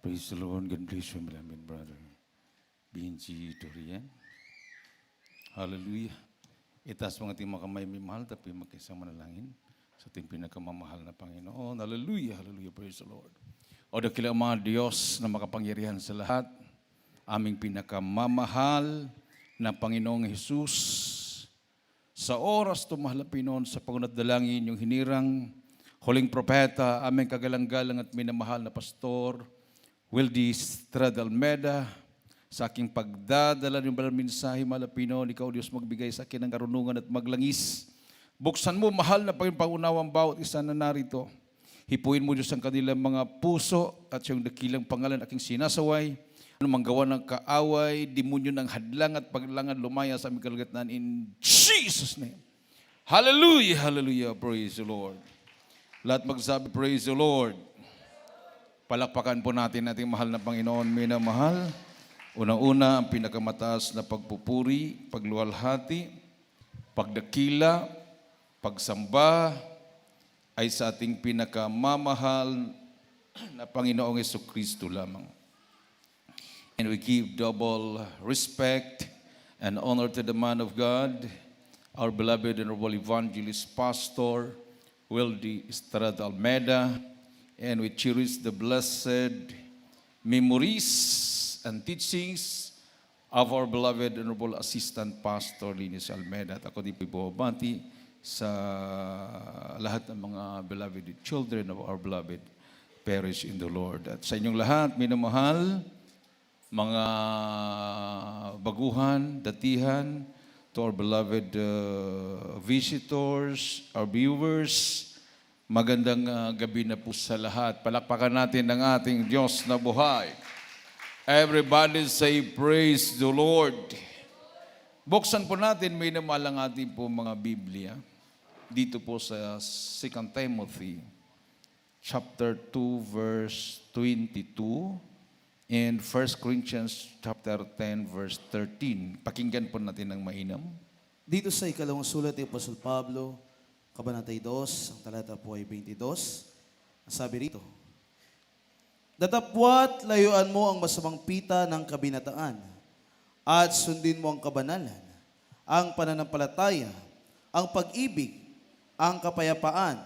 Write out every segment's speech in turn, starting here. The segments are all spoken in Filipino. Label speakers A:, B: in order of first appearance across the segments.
A: Praise the Lord. God bless you, beloved brother. BNG Dorian. Hallelujah. Itaas mga ating mga kamay, may mahal, tapi magkasama manalangin sa ating pinakamamahal na Panginoon. Hallelujah, hallelujah, praise the Lord. O dakilang mga Diyos na makapangyarihan sa lahat, aming pinakamamahal na Panginoong Jesus, sa oras tumahalapin noon sa pangunat dalangin yung hinirang huling propeta, aming kagalang-galang at minamahal na pastor, Wildy Estrada Almeda, sa aking pagdadala ng balang mensahe, Malapinon, ikaw Diyos magbigay sa akin ng karunungan at maglangis. Buksan mo, mahal na pangunawang bawat isa na narito. Hipuin mo Diyos ang kanilang mga puso at yung dakilang pangalan aking sinasaway. Anumang gawa ng kaaway, demonyo ng hadlang at paglangan lumaya sa aming kalagitnaan in Jesus' name. Hallelujah, hallelujah, praise the Lord. Lahat magsabi, praise the Lord. Palakpakan po natin ating mahal na Panginoon, minamahal. Unang-una, ang pinakamataas na pagpupuri, pagluwalhati, pagdakila, pagsamba ay sa ating pinakamamahal na Panginoong Jesucristo lamang. And we give double respect and honor to the man of God, our beloved and noble evangelist, Pastor Wildy Estrada Almeda, and we cherish the blessed memories and teachings of our beloved and noble assistant Pastor Linis Almeda. At ako din po bumabati sa lahat ng mga beloved children of our beloved parish in the Lord. At sa inyong lahat, minamahal, mga baguhan, datihan, to our beloved visitors, our viewers, magandang gabi na po sa lahat. Palakpakan natin ang ating Diyos na buhay. Everybody say, praise the Lord. Buksan po natin, may namalang ating po mga Biblia. Dito po sa 2 Timothy, chapter 2, verse 22, and 1 Corinthians, chapter 10, verse 13. Pakinggan po natin ng mainam.
B: Dito sa ikalawang sulat ni Apostol Pablo, Kabanatay 2, ang talata po ay 22, sabi rito, datapwat layuan mo ang masamang pita ng kabinataan at sundin mo ang kabanalan, ang pananampalataya, ang pag-ibig, ang kapayapaan,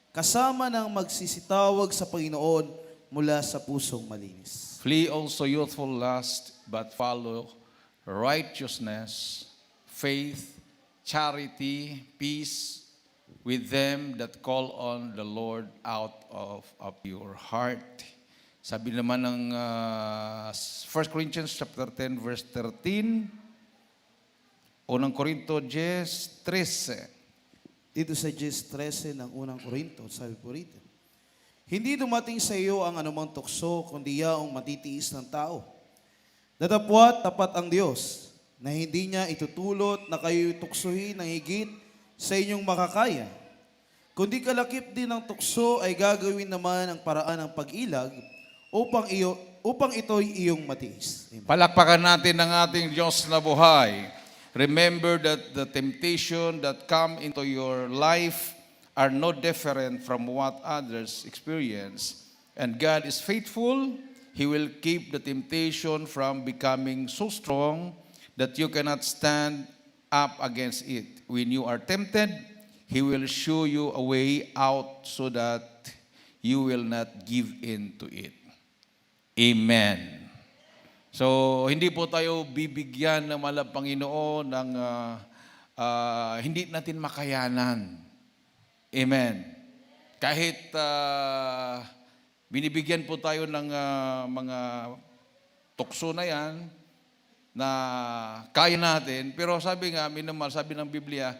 B: kasama ng magsisitawag sa Panginoon mula sa pusong malinis.
A: Flee also youthful lust, but follow righteousness, faith, charity, peace with them that call on the Lord out of a pure heart. Sabi naman ng 1 Corinthians chapter 10 verse 13, unang Korinto 10:13.
B: Dito sa 10:13 ng unang Korinto, sabi po rito, hindi dumating sa iyo ang anumang tukso, kundi yaong matitiis ng tao. Datapwat tapat ang Diyos, na hindi niya itutulot na kayo'y tuksohin ng higit sa inyong makakaya. Kundi kalakip din ng tukso ay gagawin naman ang paraan ng pag-ilag upang ito'y iyong matiis. Amen.
A: Palakpakan natin ang ating Diyos na buhay. Remember that the temptation that come into your life are no different from what others experience. And God is faithful. He will keep the temptation from becoming so strong that you cannot stand up against it. When you are tempted, He will show you a way out so that you will not give in to it. Amen. So, hindi po tayo bibigyan ng mahal na Panginoon ng hindi natin makayanan. Amen. Kahit binibigyan po tayo ng mga tukso na yan na kaya natin, pero sabi nga, minamahal, sabi ng Biblia,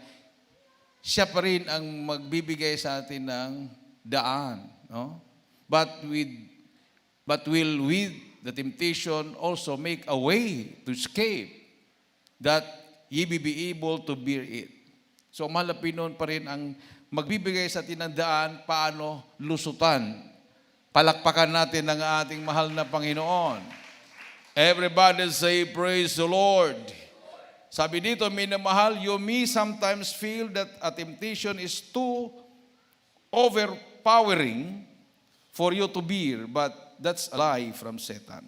A: siya pa rin ang magbibigay sa atin ng daan. No? But will with the temptation also make a way to escape, that ye be able to bear it. So malapit noon pa rin ang magbibigay sa atin ng daan paano lusutan. Palakpakan natin ang ating mahal na Panginoon. Everybody say, praise the Lord. Sabi dito, minamahal, you may sometimes feel that a temptation is too overpowering for you to bear, but that's a lie from Satan.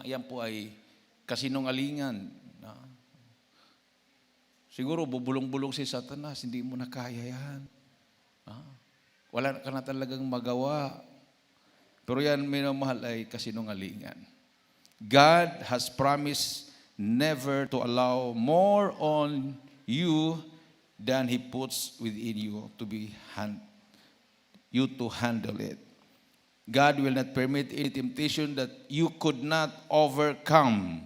A: Yan po ay kasinungalingan. Siguro bubulong-bulong si Satanas, hindi mo na kaya yan. Wala ka na talagang magawa. Pero yan, minamahal, ay kasinungalingan. God has promised never to allow more on you than He puts within you you to handle it. God will not permit any temptation that you could not overcome.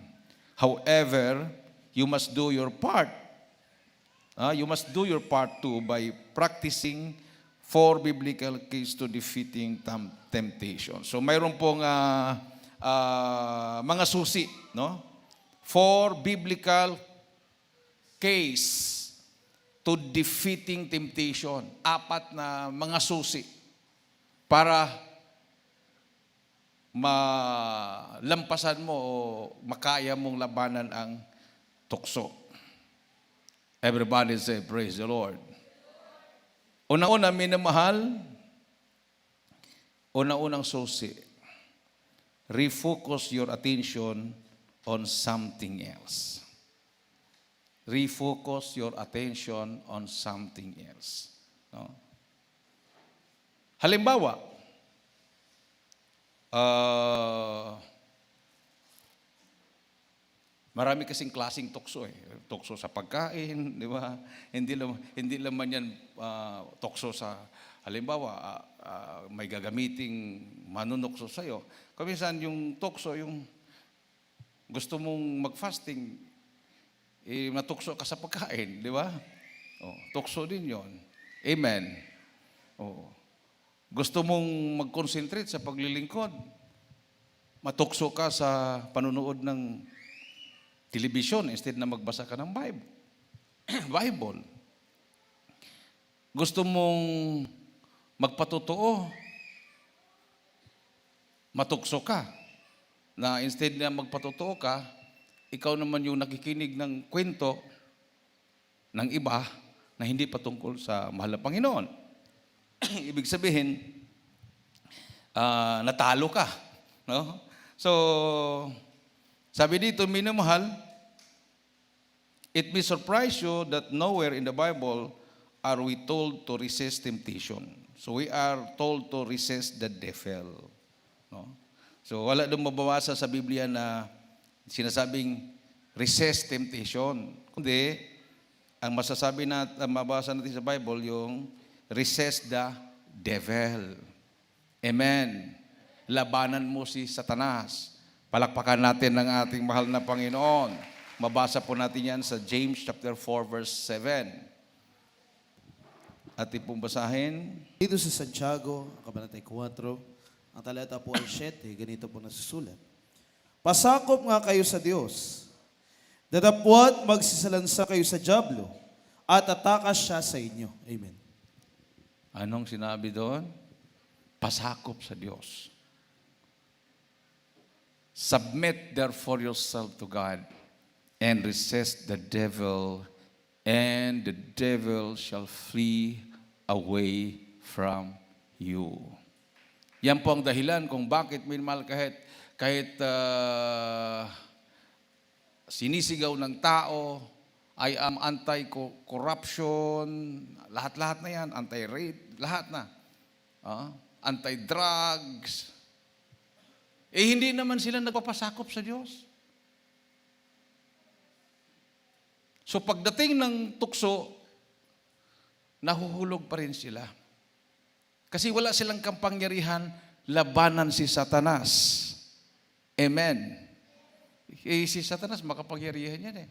A: However, you must do your part. You must do your part too by practicing 4 biblical keys to defeating temptation. So mayroon pong mga susi, no? 4 biblical keys to defeating temptation. 4 na mga susi para malampasan mo o makaya mong labanan ang tukso. Everybody say, praise the Lord. Una-una, minamahal, una-unang susi, refocus your attention on something else. Refocus your attention on something else. No? Halimbawa, marami kasing klaseng tukso eh. Tukso sa pagkain, di ba? Hindi naman yan tukso sa, halimbawa, may gagamiting manunukso sa'yo. Kuminsan yung tukso, yung gusto mong mag-fasting, matukso ka sa pagkain, di ba? Tukso din yon. Amen. Gusto mong mag-concentrate sa paglilingkod, matukso ka sa panunood ng television instead na magbasa ka ng Bible. Gusto mong magpatotoo, matukso ka. Na instead na magpatotoo ka, ikaw naman yung nakikinig ng kwento ng iba na hindi patungkol sa mahal na Panginoon. Ibig sabihin, natalo ka. No? So, sabi dito, minamahal, it may surprise you that nowhere in the Bible are we told to resist temptation. So we are told to resist the devil. No? So wala doon mababasa sa Biblia na sinasabing resist temptation. Kundi, ang masasabi mabasa natin sa Bible, yung resist the devil. Amen. Labanan mo si Satanas. Palakpakan natin ng ating mahal na Panginoon. Mabasa po natin yan sa James chapter 4 verse 7. Ating pong basahin.
B: Dito sa Santiago, kabanatay 4, ang talata po ay 7, ganito po nasusulat. Pasakop nga kayo sa Diyos, datapwat magsisalansa kayo sa dyablo, at atakas siya sa inyo. Amen.
A: Anong sinabi doon? Pasakop sa Diyos. Submit therefore yourself to God and resist the devil, and the devil shall flee away from you. Yan po ang dahilan kung bakit minmal kahit sinisigaw ng tao, I am anti-corruption, lahat-lahat na yan, anti-rape, lahat na. Anti-drugs. Hindi naman sila nagpapasakop sa Diyos. So pagdating ng tukso, nahuhulog pa rin sila. Kasi wala silang kapangyarihan, labanan si Satanas. Amen. Si Satanas, makapangyarihan yan eh.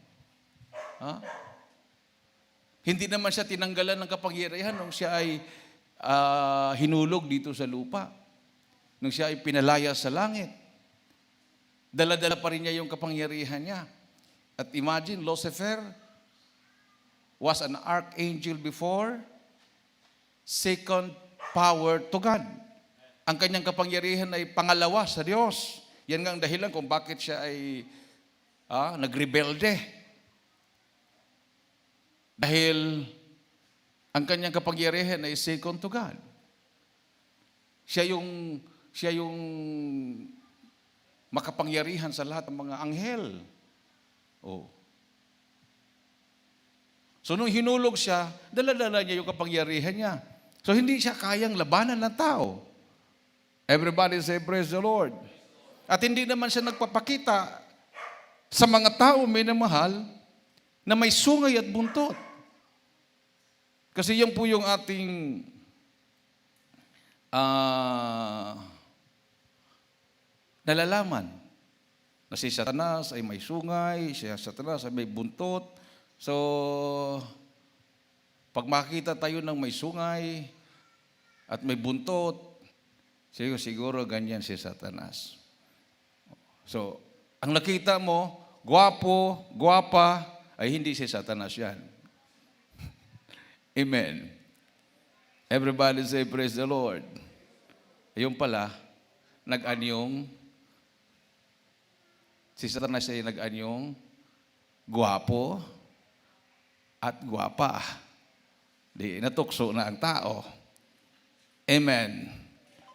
A: Hindi naman siya tinanggalan ng kapangyarihan nung siya ay hinulog dito sa lupa. Nung siya ay pinalaya sa langit. Dala-dala pa rin niya yung kapangyarihan niya. At imagine, Lucifer was an archangel before, second power to God. Ang kanyang kapangyarihan ay pangalawa sa Diyos. Yan nga ang dahilan kung bakit siya ay nagrebelde. Dahil ang kanyang kapangyarihan ay second to God. Siya yung siya yung makapangyarihan sa lahat ng mga anghel. Oh. So nung hinulog siya, dala-dala niya yung kapangyarihan niya. So hindi siya kayang labanan ng tao. Everybody say, praise the Lord. At hindi naman siya nagpapakita sa mga tao minamahal na may sungay at buntot. Kasi yan po yung ating nalalaman. Na si Satanas ay may sungay, si Satanas ay may buntot. So, pag makita tayo ng may sungay at may buntot, siguro ganyan si Satanas. So, ang nakita mo, gwapo, gwapa, ay hindi si Satanas yan. Amen. Everybody say, praise the Lord. Ayun pala, nag-anyong, si Satanas ay nag-anyong, gwapo, at gwapa. Di natukso na ang tao. Amen.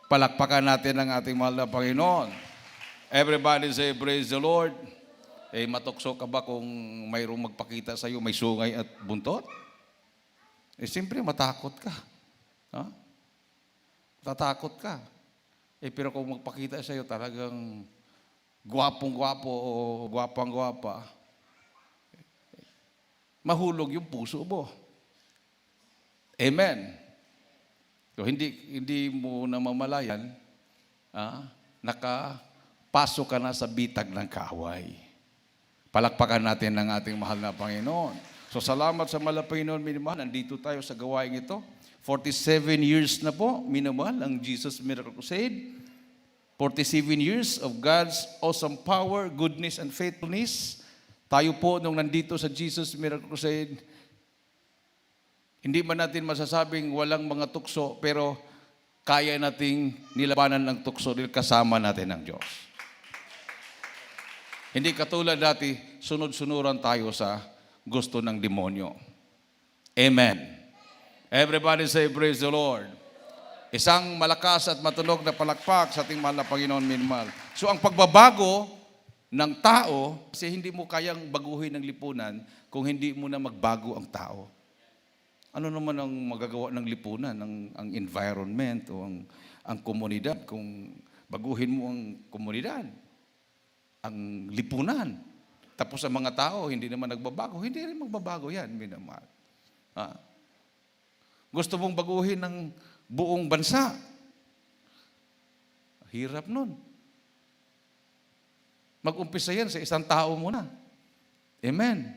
A: Palakpakan natin ang ating mahal na Panginoon. Everybody say, praise the Lord. Eh, matukso ka ba kung mayroong magpakita sa iyo may sungay at buntot? Eh, siyempre matakot ka. Ha? Tatakot ka. Eh, pero kung magpakita sa iyo talagang gwapong-gwapo o gwapang-gwapa, mahulog yung puso mo. Amen. So, hindi mo namamalayan, nakapasok ka na sa bitag ng kaaway. Palakpakan natin ang ating mahal na Panginoon. So, salamat sa mahal na Panginoon, minamahal. Nandito tayo sa gawain ito. 47 years na po, minamahal, ang Jesus Miracle Crusade. 47 years of God's awesome power, goodness, and faithfulness. Tayo po, nung nandito sa Jesus Miracle Crusade, hindi man natin masasabing walang mga tukso, pero kaya nating nilabanan ng tukso dahil kasama natin ang Diyos. Hindi katulad dati, sunod-sunuran tayo sa gusto ng demonyo. Amen. Everybody say, praise the Lord. Isang malakas at matunog na palakpak sa ating mahal na Panginoon minamahal. So ang pagbabago ng tao, kasi hindi mo kayang baguhin ng lipunan kung hindi mo na magbago ang tao. Ano naman ang magagawa ng lipunan, ang environment o ang komunidad kung baguhin mo ang komunidad, ang lipunan. Tapos ang mga tao, hindi naman nagbabago. Hindi rin magbabago yan, minamahal. Gusto mong baguhin ng buong bansa. Hirap nun. Mag-umpisa yan sa isang tao muna. Amen.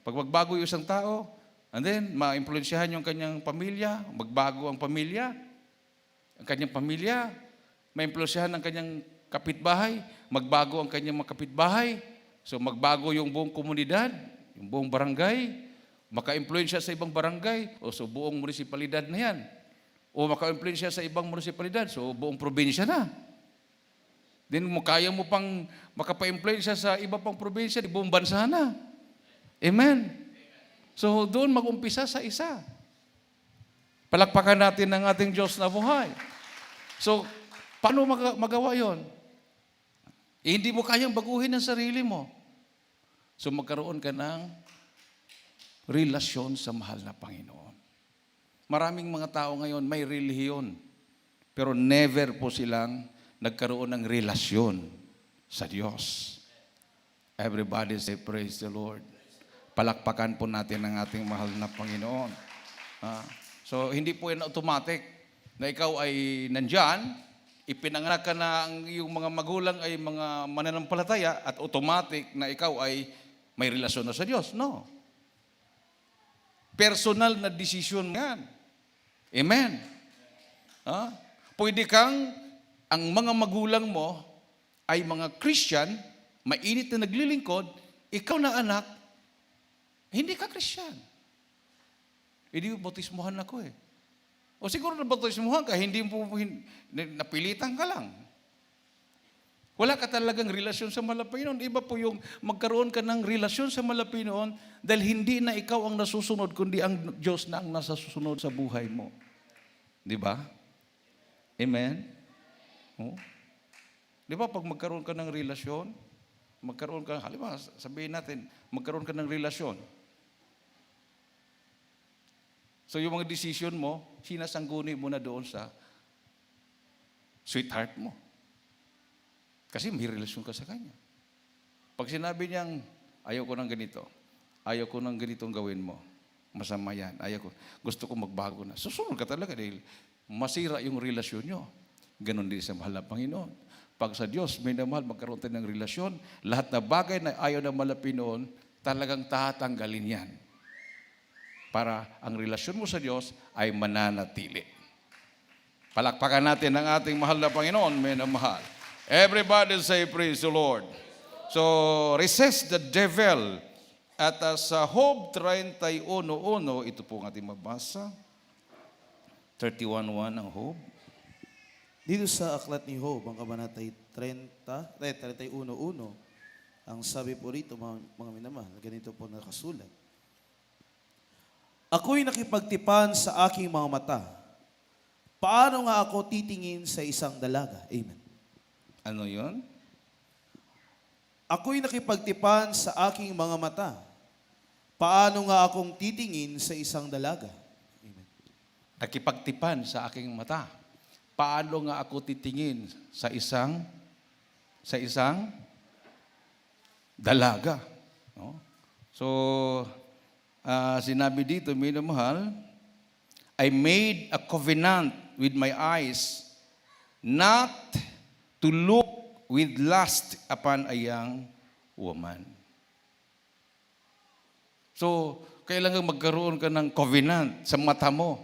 A: Pag magbago yung isang tao, and then ma-impluensyahan yung kanyang pamilya, magbago ang pamilya, ang kanyang pamilya, ma-impluensyahan ang kanyang kapitbahay, magbago ang kanyang mga kapitbahay, so magbago yung buong komunidad, yung buong barangay, maka-impluensya sa ibang barangay, o so buong munisipalidad na yan, o maka-impluensya sa ibang munisipalidad, so buong probinsya na. Then kaya mo pang makapa-influensya sa iba pang probinsya, di buong bansa na. Amen. So doon mag-umpisa sa isa. Palakpakan natin ang ating Diyos na buhay. So, paano magawa yon? Hindi mo kayang baguhin ang sarili mo. So magkaroon ka ng relasyon sa mahal na Panginoon. Maraming mga tao ngayon may relihiyon, pero never po silang nagkaroon ng relasyon sa Diyos. Everybody say, praise the Lord. Palakpakan po natin ang ating mahal na Panginoon. So, hindi po yan automatic na ikaw ay nandyan, ipinanganak ka na ang iyong mga magulang ay mga mananampalataya at automatic na ikaw ay may relasyon na sa Diyos. No. Personal na desisyon mo yan. Amen. Pwede kang ang mga magulang mo ay mga Christian, mainit na naglilingkod, ikaw na anak, hindi ka Christian. Hindi bautismuhan ako eh. O siguro na bautismuhan ka, hindi mo napilitan ka lang. Wala ka talagang relasyon sa Panginoon. Iba po yung magkaroon ka ng relasyon sa Panginoon dahil hindi na ikaw ang nasusunod, kundi ang Diyos na ang nasusunod sa buhay mo. Di ba? Amen? Oh. Di ba pag magkaroon ka ng relasyon, halimbawa sabihin natin, magkaroon ka ng relasyon. So yung mga decision mo, sinasangguni mo na doon sa sweetheart mo. Kasi may relasyon ka sa kanya. Pag sinabi niyang, ayaw ko ng ganito, ayaw ko ng ganitong gawin mo, masama yan, gusto ko magbago na. Susunod ka talaga dahil masira yung relasyon nyo. Ganon din sa mahal na Panginoon. Pag sa Diyos, may namahal, magkaroon tayo ng relasyon, lahat na bagay na ayaw na malapin noon, talagang tatanggalin yan. Para ang relasyon mo sa Diyos ay mananatili. Palakpakan natin ang ating mahal na Panginoon, may namahal. Everybody say, praise the Lord. So, resist the devil. At sa Job 31:1, ito po ang ating mabasa. 31:1 ang Job.
B: Dito sa aklat ni Job, ang kabanatay 31:1, ang sabi po rito, mga minamahal, ganito po nakasulat. Ako'y nakipagtipan sa aking mga mata. Paano nga ako titingin sa isang dalaga? Amen.
A: Ano yon?
B: Ako'y nakipagtipan sa aking mga mata. Paano nga akong titingin sa isang dalaga? Amen.
A: Nakipagtipan sa aking mata. Paano nga ako titingin sa isang dalaga? No? So, sinabi dito, minamahal, I made a covenant with my eyes not to look with lust upon a young woman. So, kailangan magkaroon ka ng covenant sa mata mo.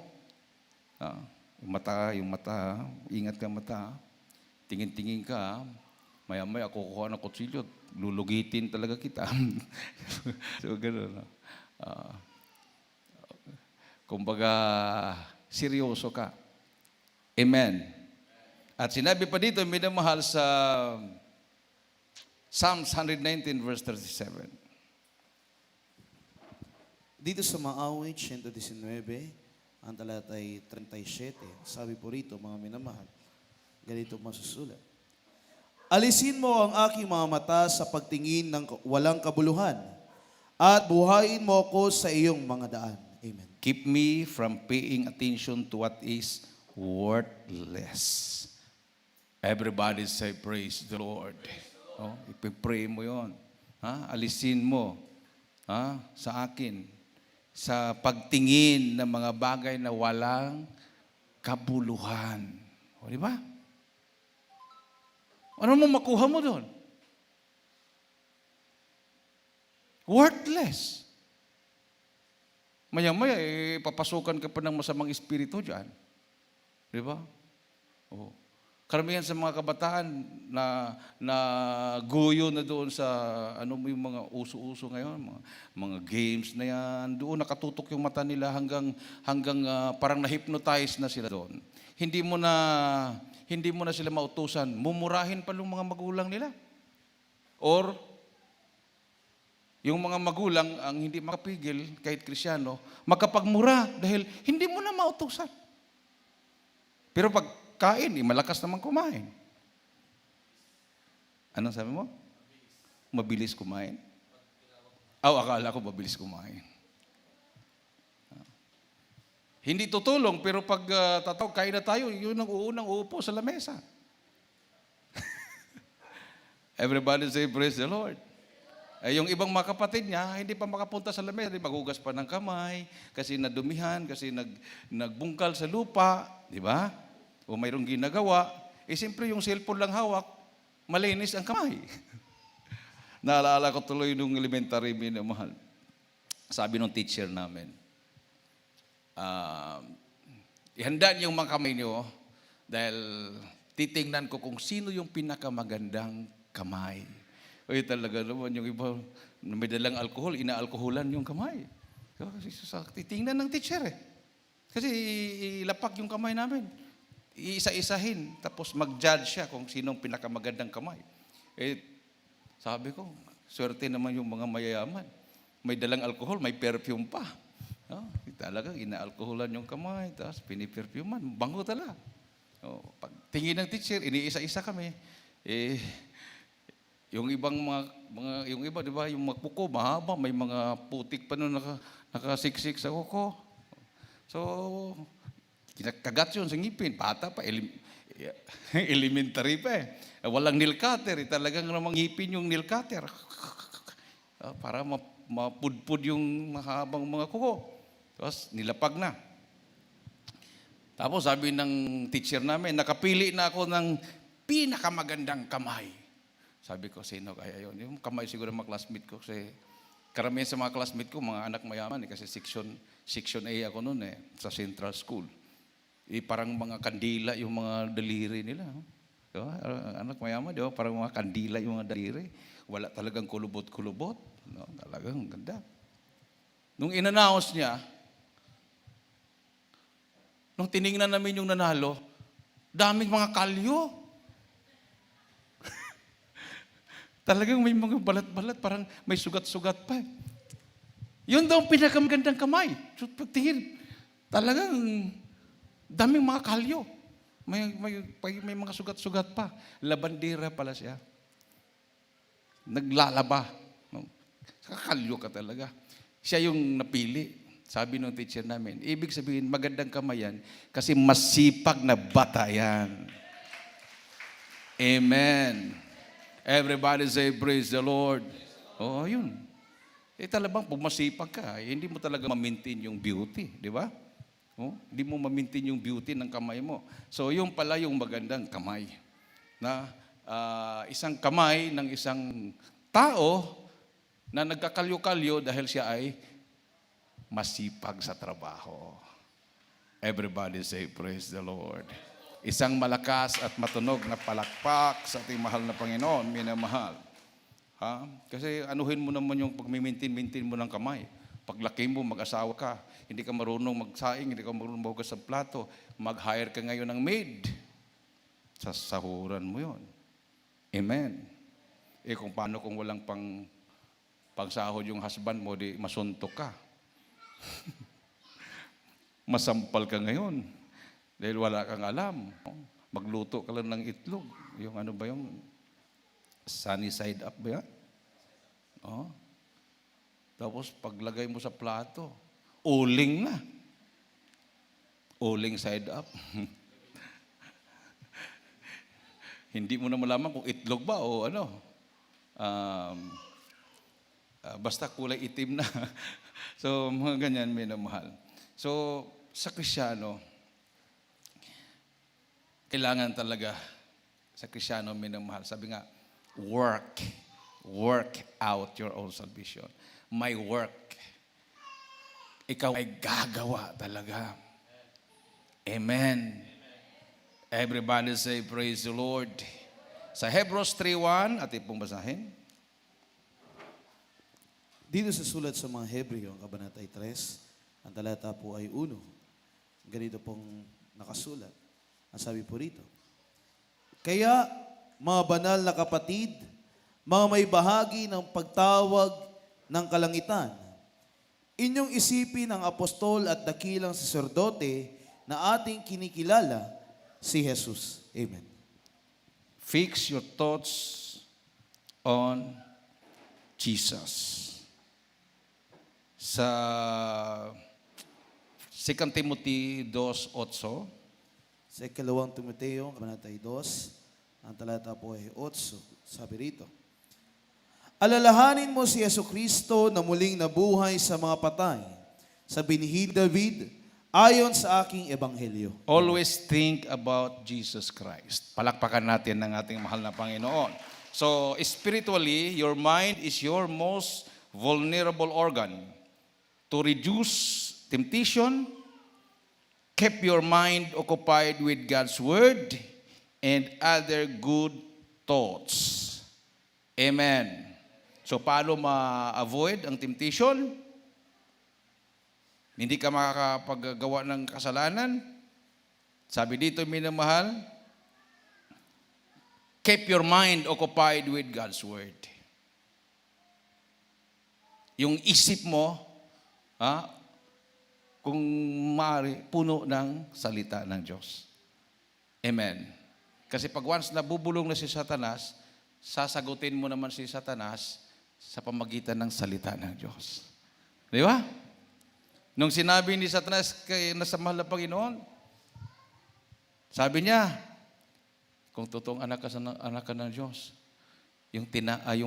A: Yung mata, ingat ka mata. Tingin-tingin ka, maya-maya kukuha ng kutsilyo, lulugitin talaga kita. So, gano'n. Kumbaga, seryoso ka. Amen. At sinabi pa dito, minamahal sa Psalms 119 verse 37.
B: Dito sa Maawi 119, ang talatay 37, sabi po rito, mga minamahal, ganito masusulat. Alisin mo ang aking mga mata sa pagtingin ng walang kabuluhan at buhayin mo ako sa iyong mga daan. Amen.
A: Keep me from paying attention to what is worthless. Everybody say, praise the Lord. Oh, ipipray mo yon. Alisin mo sa akin sa pagtingin ng mga bagay na walang kabuluhan. O, di ba? Ano mo makuha mo doon? Worthless. Maya-maya, papasukan ka pa ng masamang espiritu dyan. Di ba? Oh. Karamihan sa mga kabataan na guyo na doon sa yung mga uso-uso ngayon, mga games na yan, doon nakatutok yung mata nila hanggang parang na-hypnotize na sila doon. Hindi mo na sila mautusan, mumurahin pa yung mga magulang nila. Or yung mga magulang ang hindi makapigil kahit Kristiyano, magkapagmura dahil hindi mo na mautusan. Pero pag kain, malakas naman kumain. Anong sabi mo? Mabilis kumain? Akala ko mabilis kumain. Hindi tutulong, pero pag kain na tayo, yun ang uunang uupo sa lamesa. Everybody say, praise the Lord. Yung ibang mga kapatid niya, hindi pa makapunta sa lamesa, maghugas pa ng kamay, kasi nadumihan, kasi nagbungkal sa lupa, di ba? O mayroong ginagawa, siyempre yung cellphone lang hawak, malinis ang kamay. Naalala ko tuloy nung elementary, minamahal. Sabi nung teacher namin, ihanda niyo yung mga kamay niyo dahil titingnan ko kung sino yung pinakamagandang kamay. Ay talaga naman, yung iba na may dalang alkohol, inaalkoholan yung kamay. Titingnan ng teacher Kasi ilapak yung kamay namin. Iisa-isahin, tapos mag-judge siya kung sinong pinakamagandang kamay. Sabi ko, swerte naman yung mga mayayaman. May dalang alkohol, may perfume pa. Talagang inaalkoholan yung kamay, tapos piniperfuman. Bango talaga. Pag tingin ng teacher, iniisa-isa kami. Eh, yung ibang yung iba, di ba, yung mga kuko, mahaba, may mga putik pa nun nakasiksik sa kuko. So, kinakagat yun sa ngipin. Bata pa, elementary pa eh. Walang nail cutter, talagang namang ngipin yung nail cutter. Para mapudpud yung mahabang mga kuko. Tapos, nilapag na. Tapos sabi ng teacher namin, nakapili na ako ng pinakamagandang kamay. Sabi ko, sino kaya yun? Yung kamay siguro mga classmate ko. Kasi karamihan sa mga classmate ko, mga anak mayaman. Kasi section A ako noon sa Central School. Parang mga kandila yung mga daliri nila. Diba? Anak mayaman, diba? Parang mga kandila yung mga daliri. Wala talagang kulubot-kulubot. No? Talagang ganda. Nung in-announce niya, nung tiningnan namin yung nanalo, daming mga kalyo. Talagang may mga balat-balat, parang may sugat-sugat pa. Yun daw ang pinakamagandang kamay. So, pagtingin, talagang daming mga kalyo. May mga sugat-sugat pa. Labandera pala siya. Naglalaba. Kalyo ka talaga. Siya yung napili. Sabi ng teacher namin, ibig sabihin, magandang kamay yan kasi masipag na bata yan. Amen. Everybody say, praise the Lord. Oh, yun. Talagang pag masipag ka, hindi mo talaga ma-maintain yung beauty, di ba? Oh, hindi mo ma-maintain yung beauty ng kamay mo. So, yung pala yung magandang kamay. Na isang kamay ng isang tao na nagkakalyo-kalyo dahil siya ay masipag sa trabaho. Everybody say, praise the Lord. Isang malakas at matunog na palakpak sa ating mahal na Panginoon, minamahal. Ha? Kasi anuhin mo naman yung pag-maintain mo ng kamay. Paglaki mo, mag-asawa ka, hindi ka marunong magsaing, hindi ka marunong mahugas sa plato, mag-hire ka ngayon ng maid. Sasahuran mo yon. Amen. Kung paano kung walang pangsahod yung husband mo, di masuntok ka. Masampal ka ngayon dahil wala kang alam. Magluto ka lang ng itlog. Yung ano ba yung sunny side up ba yan? Oh. Tapos paglagay mo sa plato, uling na. Uling side up. Hindi mo na malaman kung itlog ba o ano. Basta kulay itim na. So, mga ganyan, minamahal. So, sa Kristiyano, kailangan talaga sa Kristiyano, minamahal. Sabi nga, work out your own salvation. May work. Ikaw ay gagawa talaga. Amen. Everybody say, praise the Lord. Sa Hebrews 3:1, ating pong basahin.
B: Dito sa sulat sa mga Hebreo, ang kabanatay 3, ang talata po ay 1. Ganito pong nakasulat. Ang sabi po rito, kaya, mga banal na kapatid, mga may bahagi ng pagtawag ng kalangitan, inyong isipin ang apostol at dakilang saserdote na ating kinikilala, si Jesus. Amen.
A: Fix your thoughts on Jesus. Sa 2 Timothy 2:8,
B: Sa ikalawang Timoteo, kabanatay 2, ang talata po ay 8, sabi rito, alalahanin mo si Jesucristo na muling nabuhay sa mga patay, sa binhi David, ayon sa aking ebanghelyo.
A: always think about Jesus Christ. Palakpakan natin ng ating mahal na Panginoon. So, spiritually, your mind is your most vulnerable organ. To reduce temptation, keep your mind occupied with God's Word and other good thoughts. Amen. So, paano ma-avoid ang temptation? Hindi ka makakapaggawa ng kasalanan. Sabi dito, minamahal, keep your mind occupied with God's Word. Yung isip mo, kung maaari, puno ng salita ng Diyos. Amen. Kasi pag once nabubulong na si Satanas, sasagutin mo naman si Satanas sa pamagitan ng salita ng Diyos. Di ba? Nung sinabi ni Satanas kay nasa mahal na Panginoon, sabi niya, kung totoong anak ka ng Diyos, yung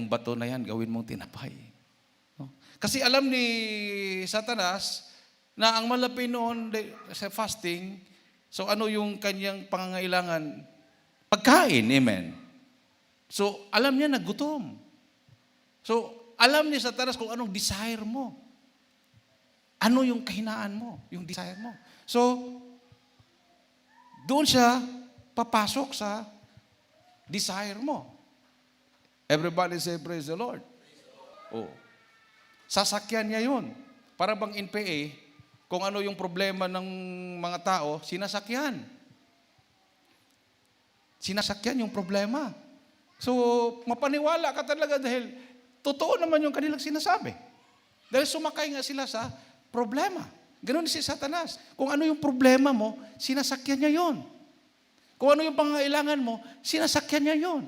A: bato na yan, gawin mong tinapay. No? Kasi alam ni Satanas na ang malapi noon sa fasting, so ano yung kanyang pangangailangan? Pagkain, amen. So alam niya na gutom. So alam ni Satanas kung anong desire mo. Ano yung kahinaan mo, yung desire mo. So doon siya papasok sa desire mo. Everybody say, praise the Lord. Oh. Sasakyan niya yun. Para bang NPA, kung ano yung problema ng mga tao, sinasakyan. Sinasakyan yung problema. So, mapaniwala ka talaga dahil totoo naman yung kanilang sinasabi. Dahil sumakay nga sila sa problema. Ganun si Satanas. Kung ano yung problema mo, sinasakyan niya yon. Kung ano yung pangangailangan mo, sinasakyan niya yon.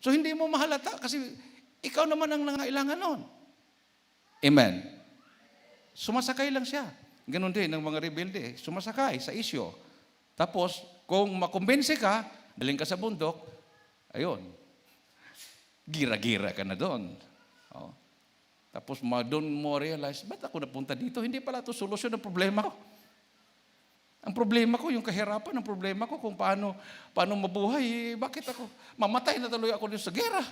A: So, hindi mo mahalata kasi ikaw naman ang nangailangan nun. Amen. Sumasakay lang siya. Ganon din ng mga rebelde. Sumasakay sa isyo. Tapos, kung makumbinsi ka, daling ka sa bundok, ayun, gira-gira ka na doon. Oh. Tapos, doon mo realize, ba't ako napunta dito? Hindi pala ito solusyon ng problema ko. Ang problema ko, yung kahirapan, ang problema ko kung paano mabuhay, bakit ako, mamatay na tuloy ako dito sa gera.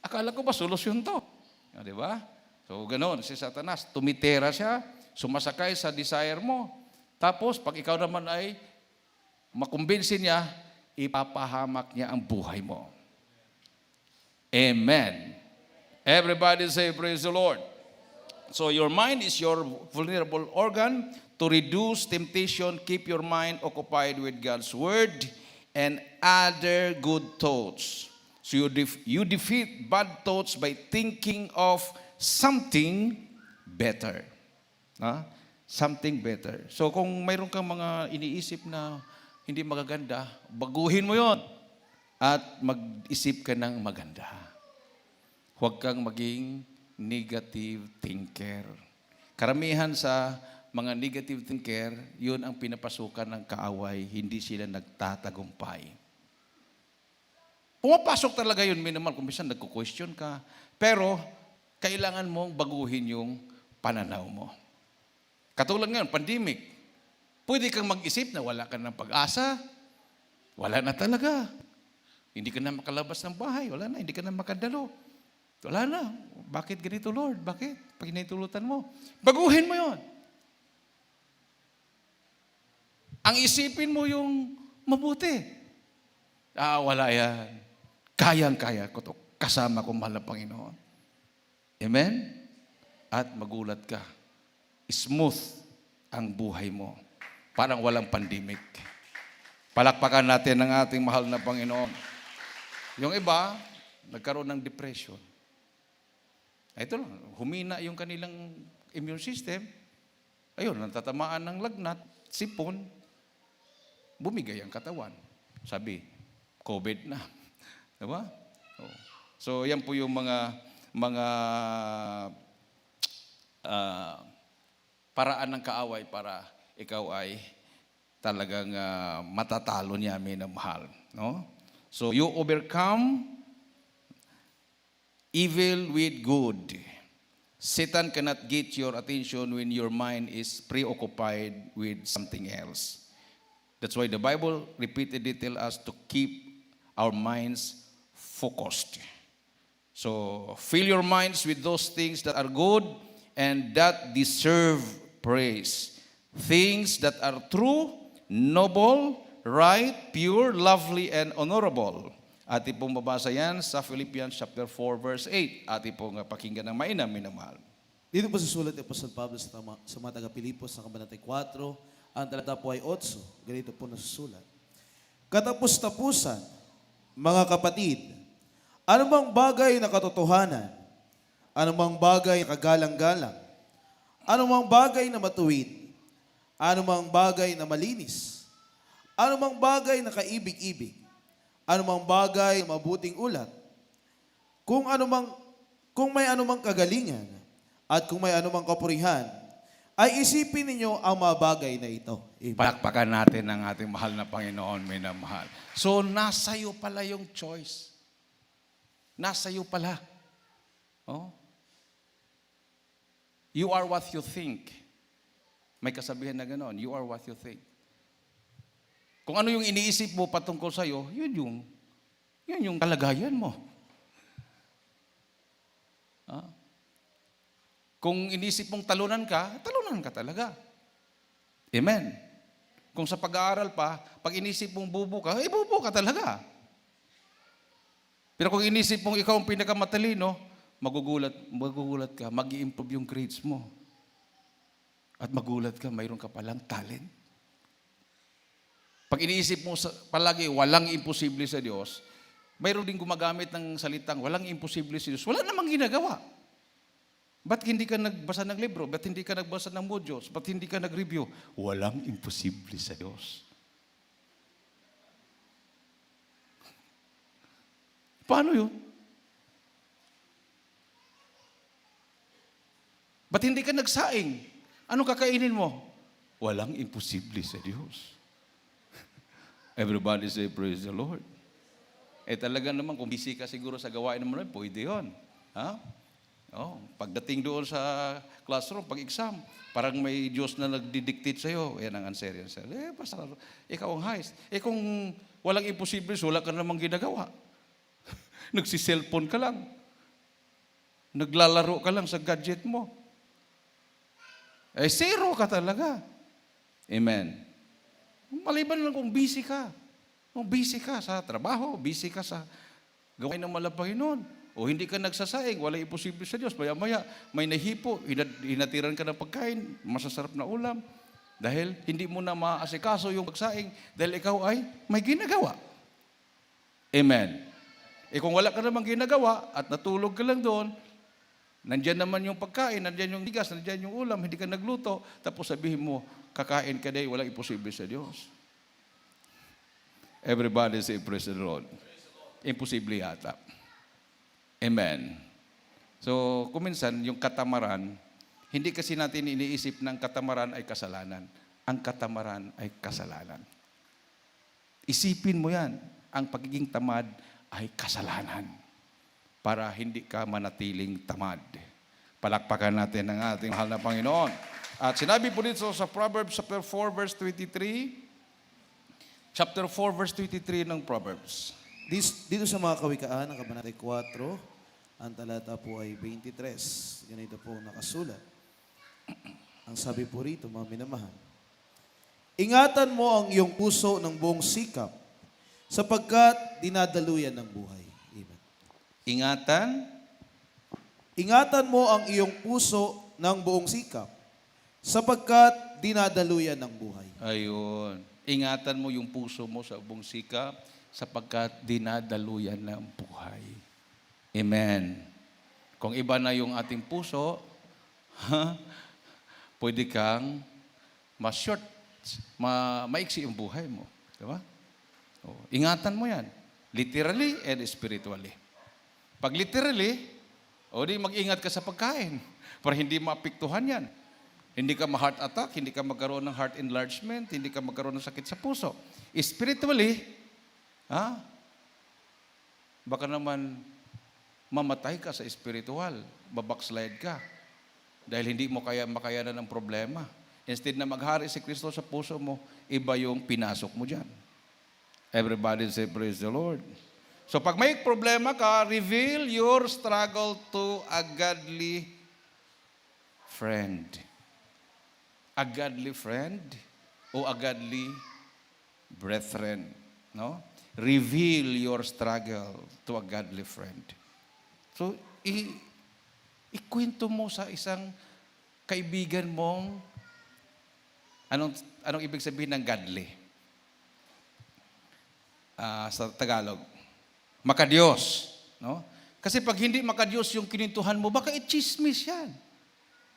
A: Akala ko ba solusyon to? Di ba? So, ganoon, si Satanas, tumitera siya, sumasakay sa desire mo. Tapos, pag ikaw naman ay makumbinsin niya, ipapahamak niya ang buhay mo. Amen. Everybody say, praise the Lord. So, your mind is your vulnerable organ. To reduce temptation, keep your mind occupied with God's Word and other good thoughts. So you defeat bad thoughts by thinking of something better. Something better. So kung mayroon kang mga iniisip na hindi magaganda, baguhin mo yon at mag-isip ka ng maganda. Huwag kang maging negative thinker. Karamihan sa mga negative thinker, yun ang pinapasukan ng kaaway, hindi sila nagtatagumpay. Pumapasok talaga yun, minimal, kung minsan nagko-question ka, pero kailangan mong baguhin yung pananaw mo. Katulad ngayon, pandemic, pwede kang mag-isip na wala ka ng pag-asa, wala na talaga. Hindi ka na makalabas ng bahay, wala na, hindi ka na makadalo. Wala na. Bakit ganito, Lord? Bakit? Pag hinahintulutan mo. Baguhin mo yon. Ang isipin mo yung mabuti. Wala yan. Kayang-kaya ko to. Kasama ko mahal na Panginoon. Amen? At magulat ka. Smooth ang buhay mo. Parang walang pandemic. Palakpakan natin ang ating mahal na Panginoon. Yung iba, nagkaroon ng depression. Ito lang, humina yung kanilang immune system. Ayun, natatamaan ng lagnat, sipon, bumigay ang katawan. Sabi, COVID na. Diba? So, yan po yung mga paraan ng kaaway para ikaw ay talagang matatalo niya, minamahal. No? So, you overcome evil with good. Satan cannot get your attention when your mind is preoccupied with something else. That's why the Bible repeatedly tells us to keep our minds focused. So, fill your minds with those things that are good and that deserve praise. Things that are true, noble, right, pure, lovely, and honorable. Ati pong babasa yan sa Philippians chapter 4, verse 8. Ati pong pakinggan ng mainam, minamahal.
B: Dito po sa sulat ni Apostol Pablo sa mga taga-Pilipos sa Kabanatay 4, ang talata po ay 8. Ganito po nasusulat. Katapos-tapusan, mga kapatid, anumang bagay na katotohanan, anumang bagay na kagalang-galang, anumang bagay na matuwid, anumang bagay na malinis, anumang bagay na kaibig-ibig, anumang bagay na mabuting ulat, kung may anumang kagalingan, at kung may anumang kapurihan, ay isipin ninyo ang mga bagay na ito. Amen.
A: Palakpakan natin ang ating mahal na Panginoon, minamahal. So, nasa iyo pala yung choice. Nasa iyo pala. Oh? You are what you think. May kasabihan na gano'n, you are what you think. Kung ano yung iniisip mo patungkol sa iyo, yun yung kalagayan mo. Ah? Kung inisip mong talunan ka talaga. Amen. Kung sa pag-aaral pa, pag inisip mong bubo ka, bubo ka talaga. Pero kung inisip mong ikaw ang pinakamatalino, magugulat ka, mag-i-improve yung grades mo. At magulat ka, mayroon ka palang talent. Pag iniisip mo palagi, walang imposible sa Diyos, mayroon din gumagamit ng salitang, walang imposible sa Diyos, wala namang ginagawa. Ba't hindi ka nagbasa ng libro? Ba't hindi ka nagbasa ng modules? Ba't hindi ka nag-review? Walang imposible sa Diyos. Paano yun? Ba't hindi ka nagsaing? Anong kakainin mo? Walang imposible sa Diyos. Everybody say, praise the Lord. Talaga naman, kung busy ka siguro sa gawain naman, pwede yun. Ha? Oh, pagdating doon sa classroom, pag-exam, parang may Diyos na nagdidictate sa'yo. Yan ang answer yan. Pastor, ikaw ang highest. Kung walang imposible, wala ka namang ginagawa. Nagsiselfone ka lang. Naglalaro ka lang sa gadget mo. Zero ka talaga. Amen. Maliban lang kung busy ka. Kung busy ka sa trabaho, busy ka sa gawain ng Panginoon. O hindi ka nagsasaing, wala imposible sa Diyos. Maya-maya, may nahipo, hinatiran ka ng pagkain, masasarap na ulam. Dahil hindi mo na maasikaso yung pagsaing, dahil ikaw ay may ginagawa. Amen. Kung wala ka namang ginagawa at natulog ka lang doon, nandyan naman yung pagkain, nandyan yung bigas, nandyan yung ulam, hindi ka nagluto, tapos sabihin mo, kakain ka dahil walang imposible sa Diyos. Everybody say, praise the Lord. Imposible yata. Amen. So, kuminsan, yung katamaran, hindi kasi natin iniisip na ang katamaran ay kasalanan. Ang katamaran ay kasalanan. Isipin mo yan, ang pagiging tamad ay kasalanan. Para hindi ka manatiling tamad. Palakpakan natin ang ating mahal na Panginoon. At sinabi po dito sa Proverbs chapter 4 verse 23, chapter 4 verse 23 ng Proverbs.
B: Dito sa mga kawikaan, ang kabanata 4, ang talata po ay 23. Ganito po nakasulat. Ang sabi po rito, mga minamahal, ingatan mo ang iyong puso ng buong sikap, sapagkat dinadaluyan ng buhay. Amen. Ingatan mo ang iyong puso ng buong sikap, sapagkat dinadaluyan ng buhay.
A: Ayun. Ingatan mo yung puso mo sa buong sikap, sapagkat dinadaluyan ng buhay. Amen. Kung iba na yung ating puso, pwede kang ma-short, maiksi yung buhay mo. Diba? Ingatan mo yan. Literally and spiritually. Pag literally, di mag-ingat ka sa pagkain para hindi maapektuhan yan. Hindi ka ma-heart attack, hindi ka magkaroon ng heart enlargement, hindi ka magkaroon ng sakit sa puso. Spiritually, baka naman mamatay ka sa spiritual, babackslide ka. Dahil hindi mo makayanan ng problema. Instead na maghari si Kristo sa puso mo, iba yung pinasok mo dyan. Everybody say, praise the Lord. So pag may problema ka, reveal your struggle to a godly friend. A godly friend o a godly brethren. No? Reveal your struggle to a godly friend. So, ikwento mo sa isang kaibigan mong, anong ibig sabihin ng godly? Sa Tagalog, makadiyos. No? Kasi pag hindi makadiyos yung kinintuhan mo, baka i-chismis yan.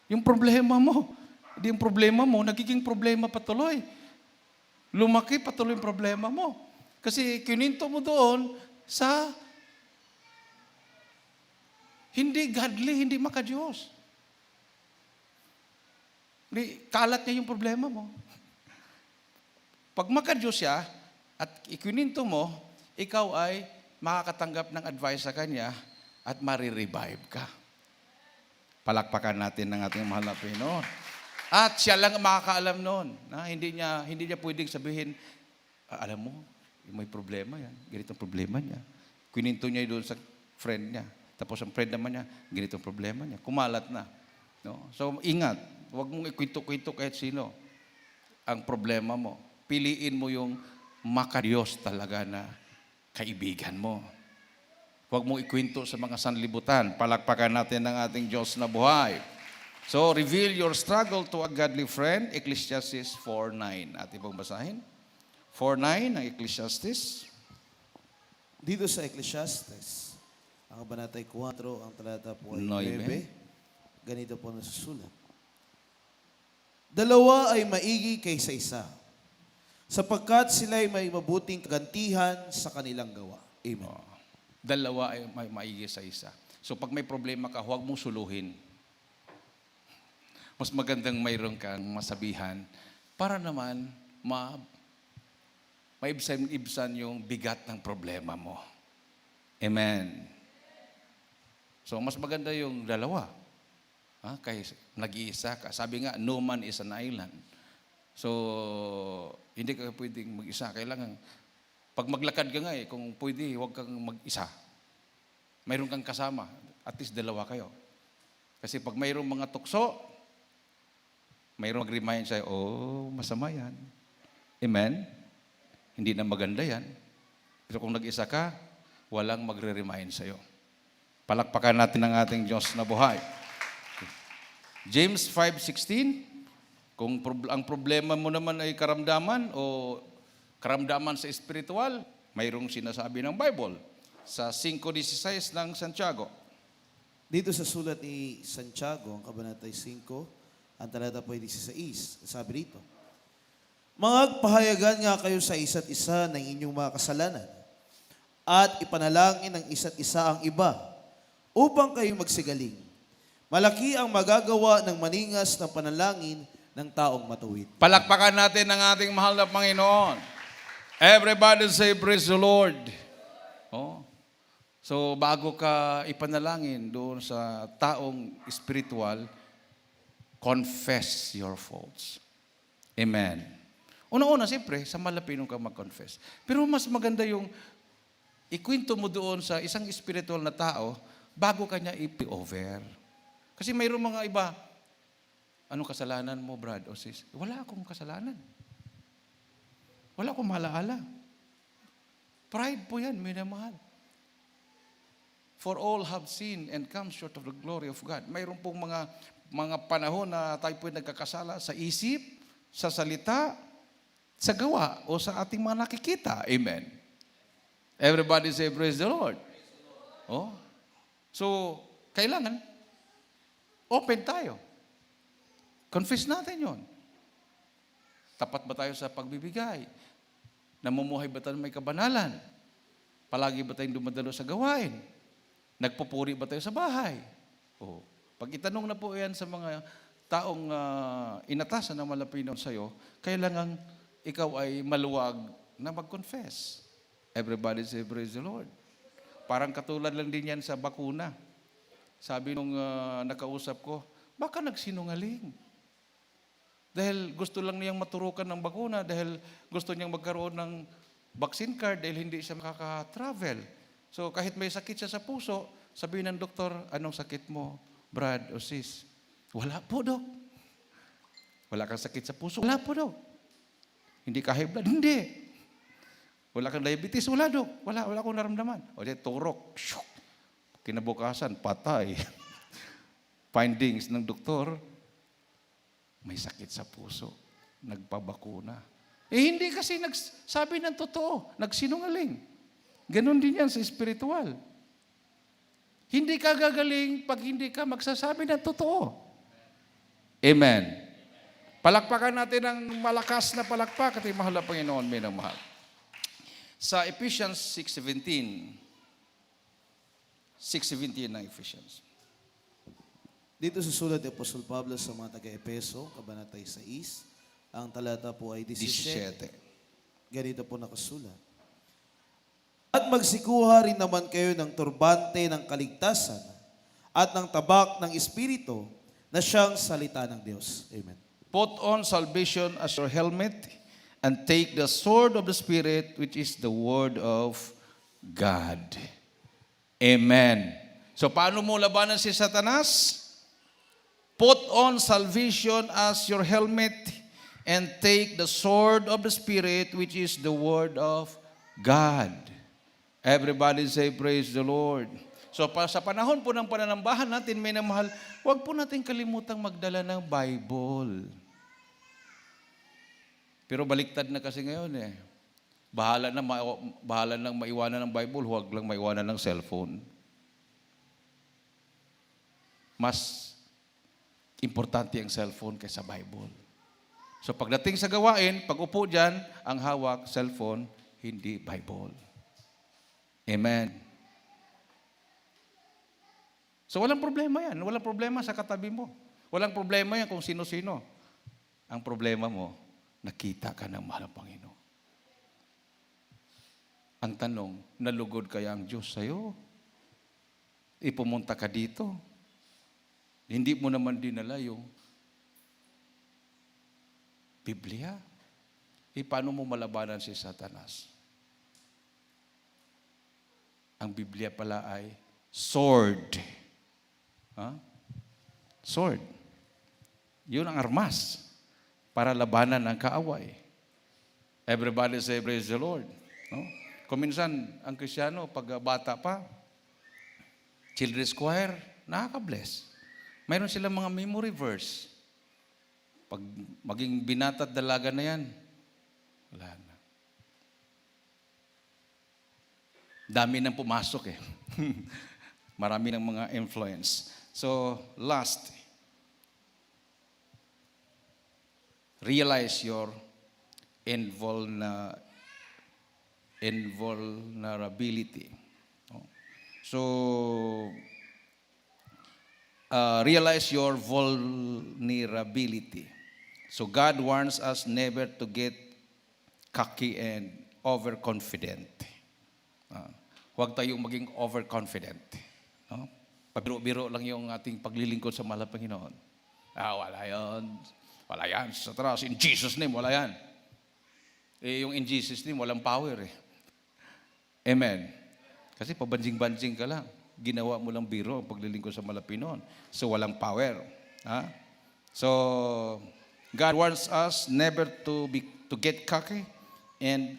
A: Yung problema mo. Hindi yung problema mo, nagiging problema patuloy. lumaki patuloy yung problema mo. Kasi kininto mo doon sa hindi godly, hindi maka-Diyos. Kalat niya yung problema mo. Pag maka-Diyos siya at ikininto mo, ikaw ay makakatanggap ng advice sa Kanya at marirevive ka. Palakpakan natin ng ating mahal na Panginoon. At siya lang ang makakaalam noon. Hindi niya pwedeng sabihin, alam mo, may problema yan. Ganitong problema niya. Kininto niya doon sa friend niya. Tapos ang friend naman niya, ganitong problema niya. Kumalat na. No? So ingat, huwag mong ikwento-kwento kahit sino ang problema mo. Piliin mo yung maka-Diyos talaga na kaibigan mo. Huwag mong ikwento sa mga sanlibutan. Palakpakan natin ng ating Diyos na buhay. So, reveal your struggle to a godly friend, Ecclesiastes 4:9. Ating pong basahin. 4:9 ng Ecclesiastes.
B: Dito sa Ecclesiastes, ang kabanatay 4, ang talata po ay 9. Ganito po nasusulat. Dalawa ay maigi kaysa isa, sapagkat sila ay may mabuting kagantihan sa kanilang gawa. Amen.
A: Dalawa ay may maigi sa isa. So pag may problema ka, huwag mong suluhin. Mas magandang mayroon kang masabihan para naman maibsan yung bigat ng problema mo. Amen. So mas maganda yung dalawa. Kaya nag-iisa ka. Sabi nga, no man is an island. So, hindi ka pwedeng mag-isa. Kailangan, pag maglakad ka nga kung pwede, huwag kang mag-isa. Mayroon kang kasama. At least dalawa kayo. Kasi pag mayroong mga tukso, mayroong mag-remind sa'yo, masama yan. Amen? Hindi na maganda yan. Pero kung nag-isa ka, walang magre-remind sa'yo. Palakpakan natin ang ating Diyos na buhay. James 5:16, kung ang problema mo naman ay karamdaman o karamdaman sa espiritual, mayroong sinasabi ng Bible sa 5:16 ng Santiago.
B: Dito sa sulat ni Santiago, ang kabanatay 5, ang talata po ay 16, sabi rito, magpahayagan nga kayo sa isa't isa ng inyong mga kasalanan at ipanalangin ng isa't isa ang iba upang kayo magsigaling. Malaki ang magagawa ng maningas na panalangin ng taong matuwid.
A: Palakpakan natin ang ating mahal na Panginoon. Everybody say, praise the Lord. So, bago ka ipanalangin doon sa taong spiritual, confess your faults. Amen. Una-una, siyempre, sa malapinong ka mag-confess. Pero mas maganda yung ikwento mo doon sa isang spiritual na tao bago ka niya i-over. Kasi mayroong mga iba, anong kasalanan mo, brad o sis? Wala akong kasalanan. Wala akong malaala. Pride po yan, minamahal. For all have sinned and come short of the glory of God. Mayroon pong mga panahon na tayo po nagkakasala sa isip, sa salita, sa gawa, o sa ating mga nakikita. Amen. Everybody say, praise the Lord. So, kailangan open tayo. Confess natin yon. Tapat ba tayo sa pagbibigay? Namumuhay ba tayo may kabanalan? Palagi ba tayong dumadalo sa gawain? Nagpupuri ba tayo sa bahay? Pag itanong na po yan sa mga taong inatasan ng malapinon sa'yo, kailangan ikaw ay maluwag na mag-confess. Everybody say, praise the Lord. Parang katulad lang din yan sa bakuna. Sabi nung nakausap ko, baka nagsinungaling. Dahil gusto lang niyang maturukan ng bakuna, dahil gusto niyang magkaroon ng vaccine card, dahil hindi siya makaka-travel. So kahit may sakit siya sa puso, sabihin ng doktor, anong sakit mo, brad o sis? Wala po, dok. Wala kang sakit sa puso? Wala po, dok. Hindi ka high blood? Hindi. Wala kang diabetes? Wala, dok. Wala akong naramdaman. O di, turok. Shuk. Kinabukasan, patay. Findings ng doktor, may sakit sa puso. Nagpabakuna. Hindi kasi nagsabi ng totoo. Nagsinungaling. Ganon din yan sa spiritual. Hindi ka gagaling pag hindi ka magsasabi ng totoo. Amen. Palakpakan natin ng malakas na palakpak at mahal na Panginoon, may nang mahal. Sa Ephesians 6:17, 6:17 ng Ephesians.
B: Dito sa sulat ni Apostol Pablo sa mga taga-Epeso, Kabanata 6, ang talata po ay 17.
A: 17.
B: Ganito po nakasulat. At magsikuha rin naman kayo ng turbante ng kaligtasan at ng tabak ng Espiritu na siyang salita ng Diyos. Amen.
A: Put on salvation as your helmet and take the sword of the Spirit, which is the word of God. Amen. So paano mo labanan si Satanas? Put on salvation as your helmet and take the sword of the Spirit, which is the word of God. Everybody say, praise the Lord. So sa panahon po ng pananambahan natin, may namahal, huwag po natin kalimutang magdala ng Bible. Pero baliktad na kasi ngayon eh. Bahala nang maiwanan ng Bible, huwag lang maiwanan ng cellphone. Mas importante ang cellphone kaysa Bible. So pagdating sa gawain, pag upo dyan, ang hawak, cellphone, hindi Bible. Amen. So walang problema yan. Walang problema sa katabi mo. Walang problema yan kung sino-sino. Ang problema mo, nakita ka ng mahal ng Panginoon. Ang tanong, nalugod kaya ang Diyos sa'yo? Ipumunta ka dito. Hindi mo naman dinala yung Biblia. Paano mo malabanan si Satanas? Ang Biblia pala ay sword. Sword. Yun ang armas para labanan ang kaaway. Everybody say, praise the Lord. No? Kung minsan, ang Kristiyano, pag bata pa, children's choir, nakaka-bless. Mayroon silang mga memory verse. Pag maging binata at dalaga na yan, wala na. Dami nang pumasok eh. Marami ng mga influence. So, last, realize your invulnerability. So, realize your vulnerability. So, God warns us never to get cocky and overconfident. Huwag tayong maging overconfident. No? Pabiro-biro lang yung ating paglilingkod sa mahal na Panginoon. Wala yan. Wala yan. Sa taras, in Jesus' name, wala yan. Yung in Jesus' name, walang power eh. Amen. Kasi pabanjing-banjing ka lang. Ginawa mo lang biro ang paglilingkod sa mahal na Panginoon. So, walang power. So, God wants us never to get cocky and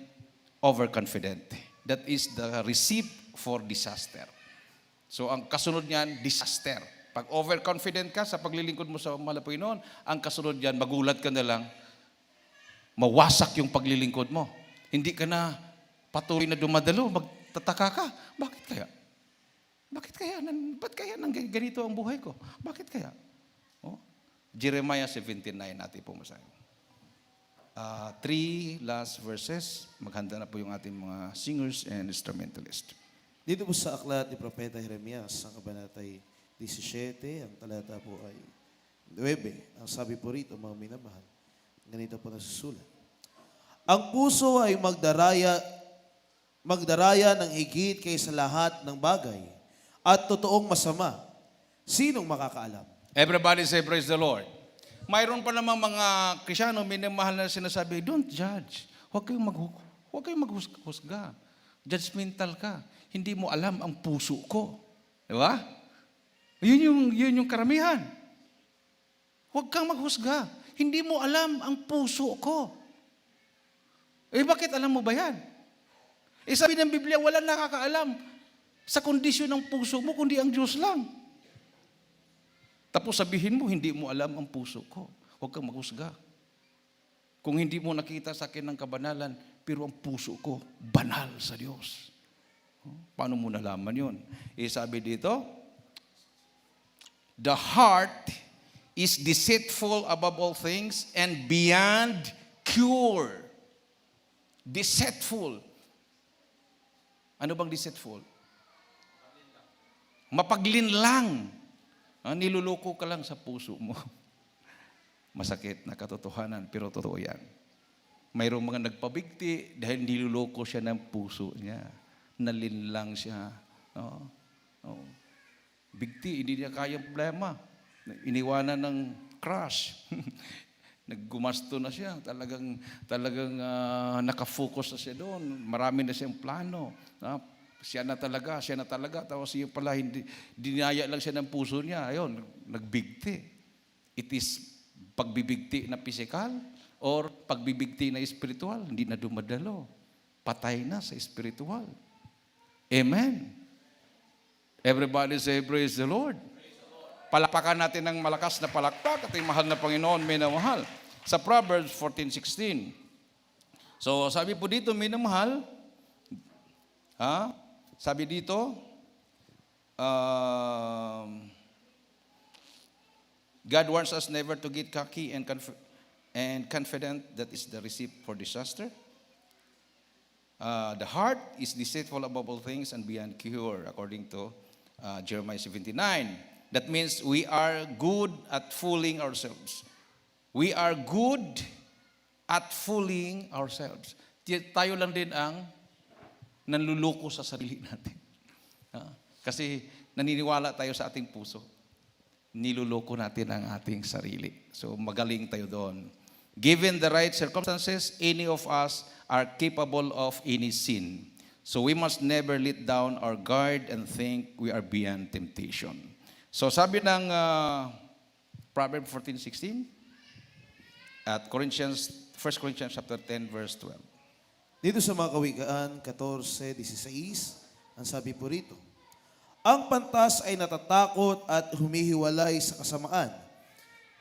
A: overconfident. That is the recipe for disaster. So, ang kasunod niyan, disaster. Pag overconfident ka sa paglilingkod mo sa mahal na Panginoon, ang kasunod niyan, magulat ka na lang, mawasak yung paglilingkod mo. Hindi ka na patuloy na dumadalo, magtataka ka. Bakit kaya? Bakit kaya? Ba't kaya ganito ang buhay ko? Bakit kaya? Jeremiah 17:9 natin pumasahin. 3 last verses. Maghanda na po yung ating mga singers and instrumentalists.
B: Dito po sa aklat ni Propeta Jeremias, ang kabanata 17, ang talata po ay 9. Ang sabi po rito, mga minamahal, ganito po nasusulat. Ang puso ay magdaraya ng higit kaysa lahat ng bagay at totoong masama. Sinong makakaalam?
A: Everybody say, praise the Lord. Mayroon pa namang mga Kristiyano, minamahal na sinasabi, don't judge. Huwag kayong maghusga. Judgmental ka. Hindi mo alam ang puso ko. Di ba? Yun yung karamihan. Huwag kang maghusga. Hindi mo alam ang puso ko. Bakit alam mo ba yan? Sabi ng Biblia, wala nakakaalam sa kondisyon ng puso mo, kundi ang Diyos lang. Tapos sabihin mo, hindi mo alam ang puso ko. Huwag kang maghusga. Kung hindi mo nakita sa akin ng kabanalan, pero ang puso ko, banal sa Diyos. Paano mo nalaman yun? Sabi dito, the heart is deceitful above all things and beyond cure. Deceitful. Ano bang deceitful? Mapaglinlang. Niluloko ka lang sa puso mo. Masakit na katotohanan, pero totoo yan. Mayroong mga nagpabigti dahil niluloko siya ng puso niya. Nalinlang siya. Bigti, hindi niya kayang problema. Iniwanan ng crush. Naggumasto na siya. Talagang nakafocus na siya doon. Marami na siyang plano. Siya na talaga. Tapos siya pala, dinaya lang siya ng puso niya. Ayun, nagbigti. It is pagbibigti na physical or pagbibigti na spiritual. Hindi na dumadalo. Patay na sa spiritual. Amen. Everybody say, praise the Lord. Palakpakan natin ng malakas na palakpak ating mahal na Panginoon, minamahal. Sa Proverbs 14:16. So, sabi po dito, minamahal, sabi dito, God warns us never to get cocky and confident that is the recipe for disaster. The heart is deceitful above all things and beyond cure, according to Jeremiah 17:9. That means we are good at fooling ourselves. We are good at fooling ourselves. Tayo lang din ang nanluloko sa sarili natin. Kasi naniniwala tayo sa ating puso. Niluloko natin ang ating sarili. So magaling tayo doon. Given the right circumstances, any of us are capable of any sin. So we must never let down our guard and think we are beyond temptation. So sabi ng Proverbs 14:16 at 1 Corinthians chapter 10 verse 12.
B: Dito sa mga Kawikaan 14:16, ang sabi po rito, ang pantas ay natatakot at humihiwalay sa kasamaan.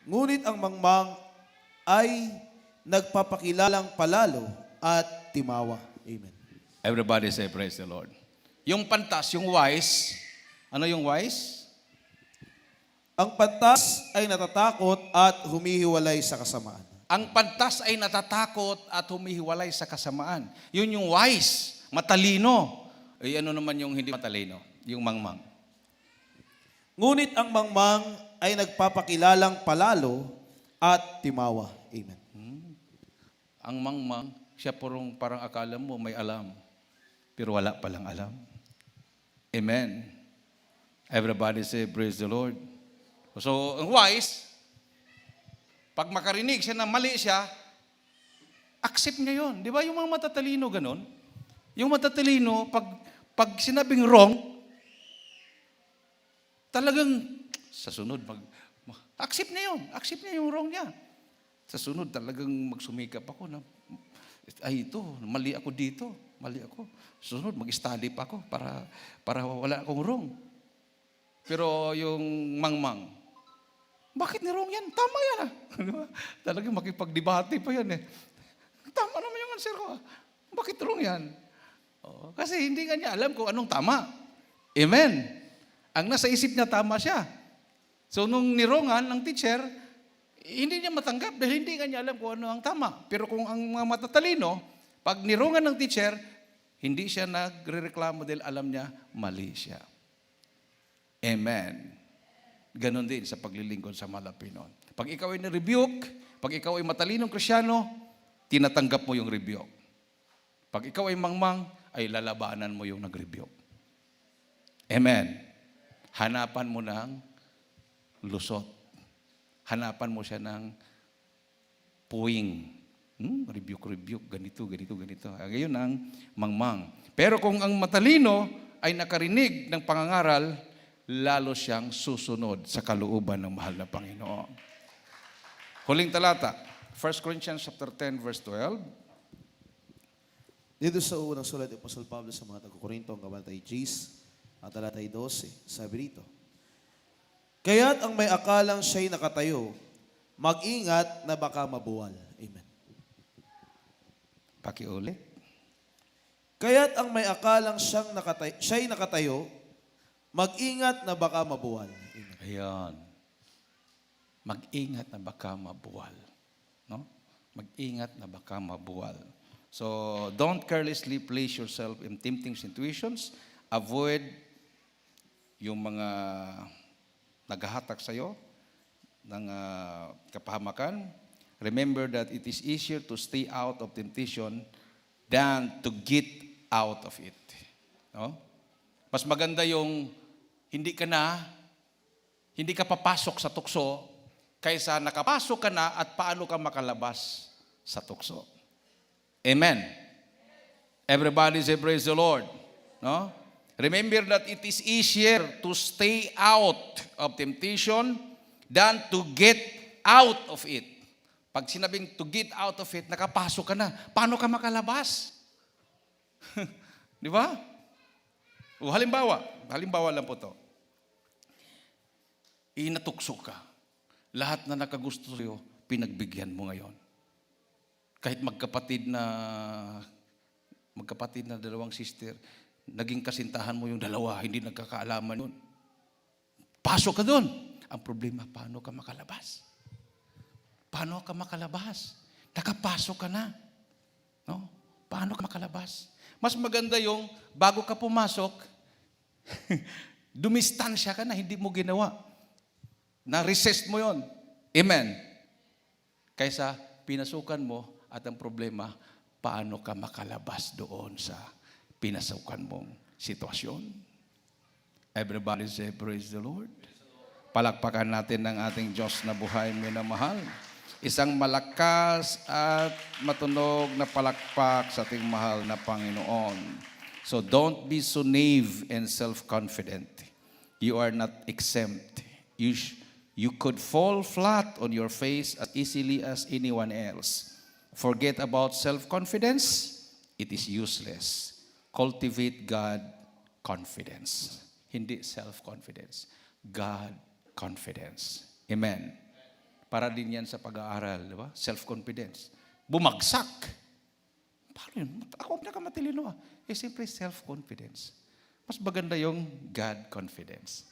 B: Ngunit ang mangmang ay nagpapakilalang palalo at timawa. Amen.
A: Everybody say praise the Lord. Yung pantas, yung wise, ano yung wise?
B: Ang pantas ay natatakot at humihiwalay sa kasamaan.
A: Ang pantas ay natatakot at humihiwalay sa kasamaan. Yun yung wise, matalino. Ano naman yung hindi matalino? Yung mangmang.
B: Ngunit ang mangmang ay nagpapakilalang palalo at timawa. Amen.
A: Ang mangmang, siya parang akala mo may alam, pero wala palang alam. Amen. Everybody say, praise the Lord. So, ang wise, pag makarinig siya na mali siya, accept niya yun. Di ba yung mga matatalino ganon? Yung matatalino, pag sinabing wrong, talagang sa sunod, accept niya yun. Accept niya yung wrong niya. Sa sunod, talagang magsumikap ako na, ay ito, mali ako dito. Mali ako. Sunod, mag-study pa ako para wala akong wrong. Pero yung mangmang, bakit ni wrong yan? Tama yan ah. Talagang makipagdebate pa yan eh. Tama naman yung answer ko ah. Bakit wrong yan? Kasi hindi nga niya alam kung anong tama. Amen. Ang nasa isip niya, tama siya. So nung nirongan ng teacher, hindi niya matanggap dahil hindi nga niya alam kung ano ang tama. Pero kung ang mga matatalino, pag nirongan ng teacher, hindi siya nagre-reklamo dahil alam niya, mali siya. Amen. Ganon din sa paglilingkod sa Malapinon. Pag ikaw ay na-rebuke, pag ikaw ay matalinong Krisyano, tinatanggap mo yung rebuke. Pag ikaw ay mangmang, ay lalabanan mo yung nag-rebuke. Amen. Hanapan mo ng lusot. Hanapan mo siya ng puwing. Rebuke, ganito. Ngayon ang mangmang. Pero kung ang matalino ay nakarinig ng pangangaral, lalo siyang susunod sa kalooban ng mahal na Panginoon. Huling talata, 1 Corinthians chapter 10 verse 12.
B: Dito sa unang sulat ni Apostol Pablo sa mga taga-Korinto, ang kabanatay 10, at talatay 12, sabi rito, kaya't ang may akalang siya'y nakatayo, mag-ingat na baka mabuwal. Amen.
A: Pakiulit.
B: Kaya't ang may akalang siya'y nakatayo, mag-ingat na baka mabuwal. Amen.
A: Ayan. mag-ingat na baka mabuwal. No? Mag-ingat na baka mabuwal. So, don't carelessly place yourself in tempting situations. Avoid yung mga naghahatak sa'yo ng kapahamakan. Remember that it is easier to stay out of temptation than to get out of it. No? Mas maganda yung hindi ka papasok sa tukso kaysa nakapasok ka na at paano ka makalabas sa tukso. Amen. Everybody say praise the Lord. No? Remember that it is easier to stay out of temptation than to get out of it. Pag sinabing to get out of it, nakapasok ka na. Paano ka makalabas? Di ba? O, halimbawa lang po to. Inatukso ka. Lahat na nakagusto sa'yo, pinagbigyan mo ngayon. Kahit magkapatid na dalawang sister, naging kasintahan mo yung dalawa, hindi nagkakaalaman yun. Pasok ka doon. Ang problema, paano ka makalabas? Paano ka makalabas? Nakapasok ka na. No? Paano ka makalabas? Mas maganda yung bago ka pumasok, dumistansya ka na, hindi mo ginawa. Na-resist mo yon. Amen. Kaysa pinasukan mo at ang problema, paano ka makalabas doon sa pinasukan mong sitwasyon. Everybody say, praise the Lord. Palakpakan natin ng ating Diyos na buhay minamahal. Isang malakas at matunog na palakpak sa ating mahal na Panginoon. So don't be so naive and self-confident. You are not exempt. You could fall flat on your face as easily as anyone else. Forget about self-confidence. It is useless. Cultivate God confidence. Hindi self-confidence. God confidence. Amen. Para din yan sa pag-aaral, di ba? Self-confidence. Bumagsak. Paano yun? Ako pinakamatalino. Siyempre self-confidence. Mas maganda yung God confidence.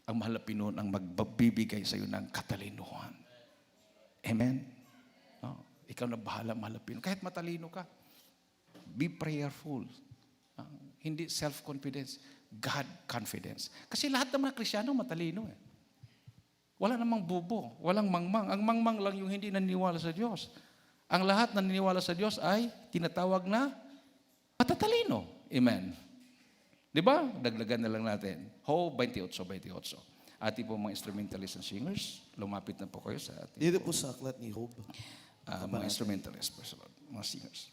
A: Ang mahalapin nun ang magbibigay sa iyo ng katalinuhan. Amen? No? Ikaw na bahala mahalapin. Kahit matalino ka, be prayerful. Hindi self-confidence, God confidence. Kasi lahat ng mga Kristyano matalino eh. Wala namang bubo, walang mangmang. Ang mangmang lang yung hindi naniniwala sa Diyos. Ang lahat naniniwala sa Diyos ay tinatawag na matatalino. Amen. Di ba? Dagdagan na lang natin. Ho, 28. Ating po mga instrumentalists and singers, lumapit na po kayo sa ating
B: Dito po sa aklat ni Job.
A: mga instrumentalists, mga singers.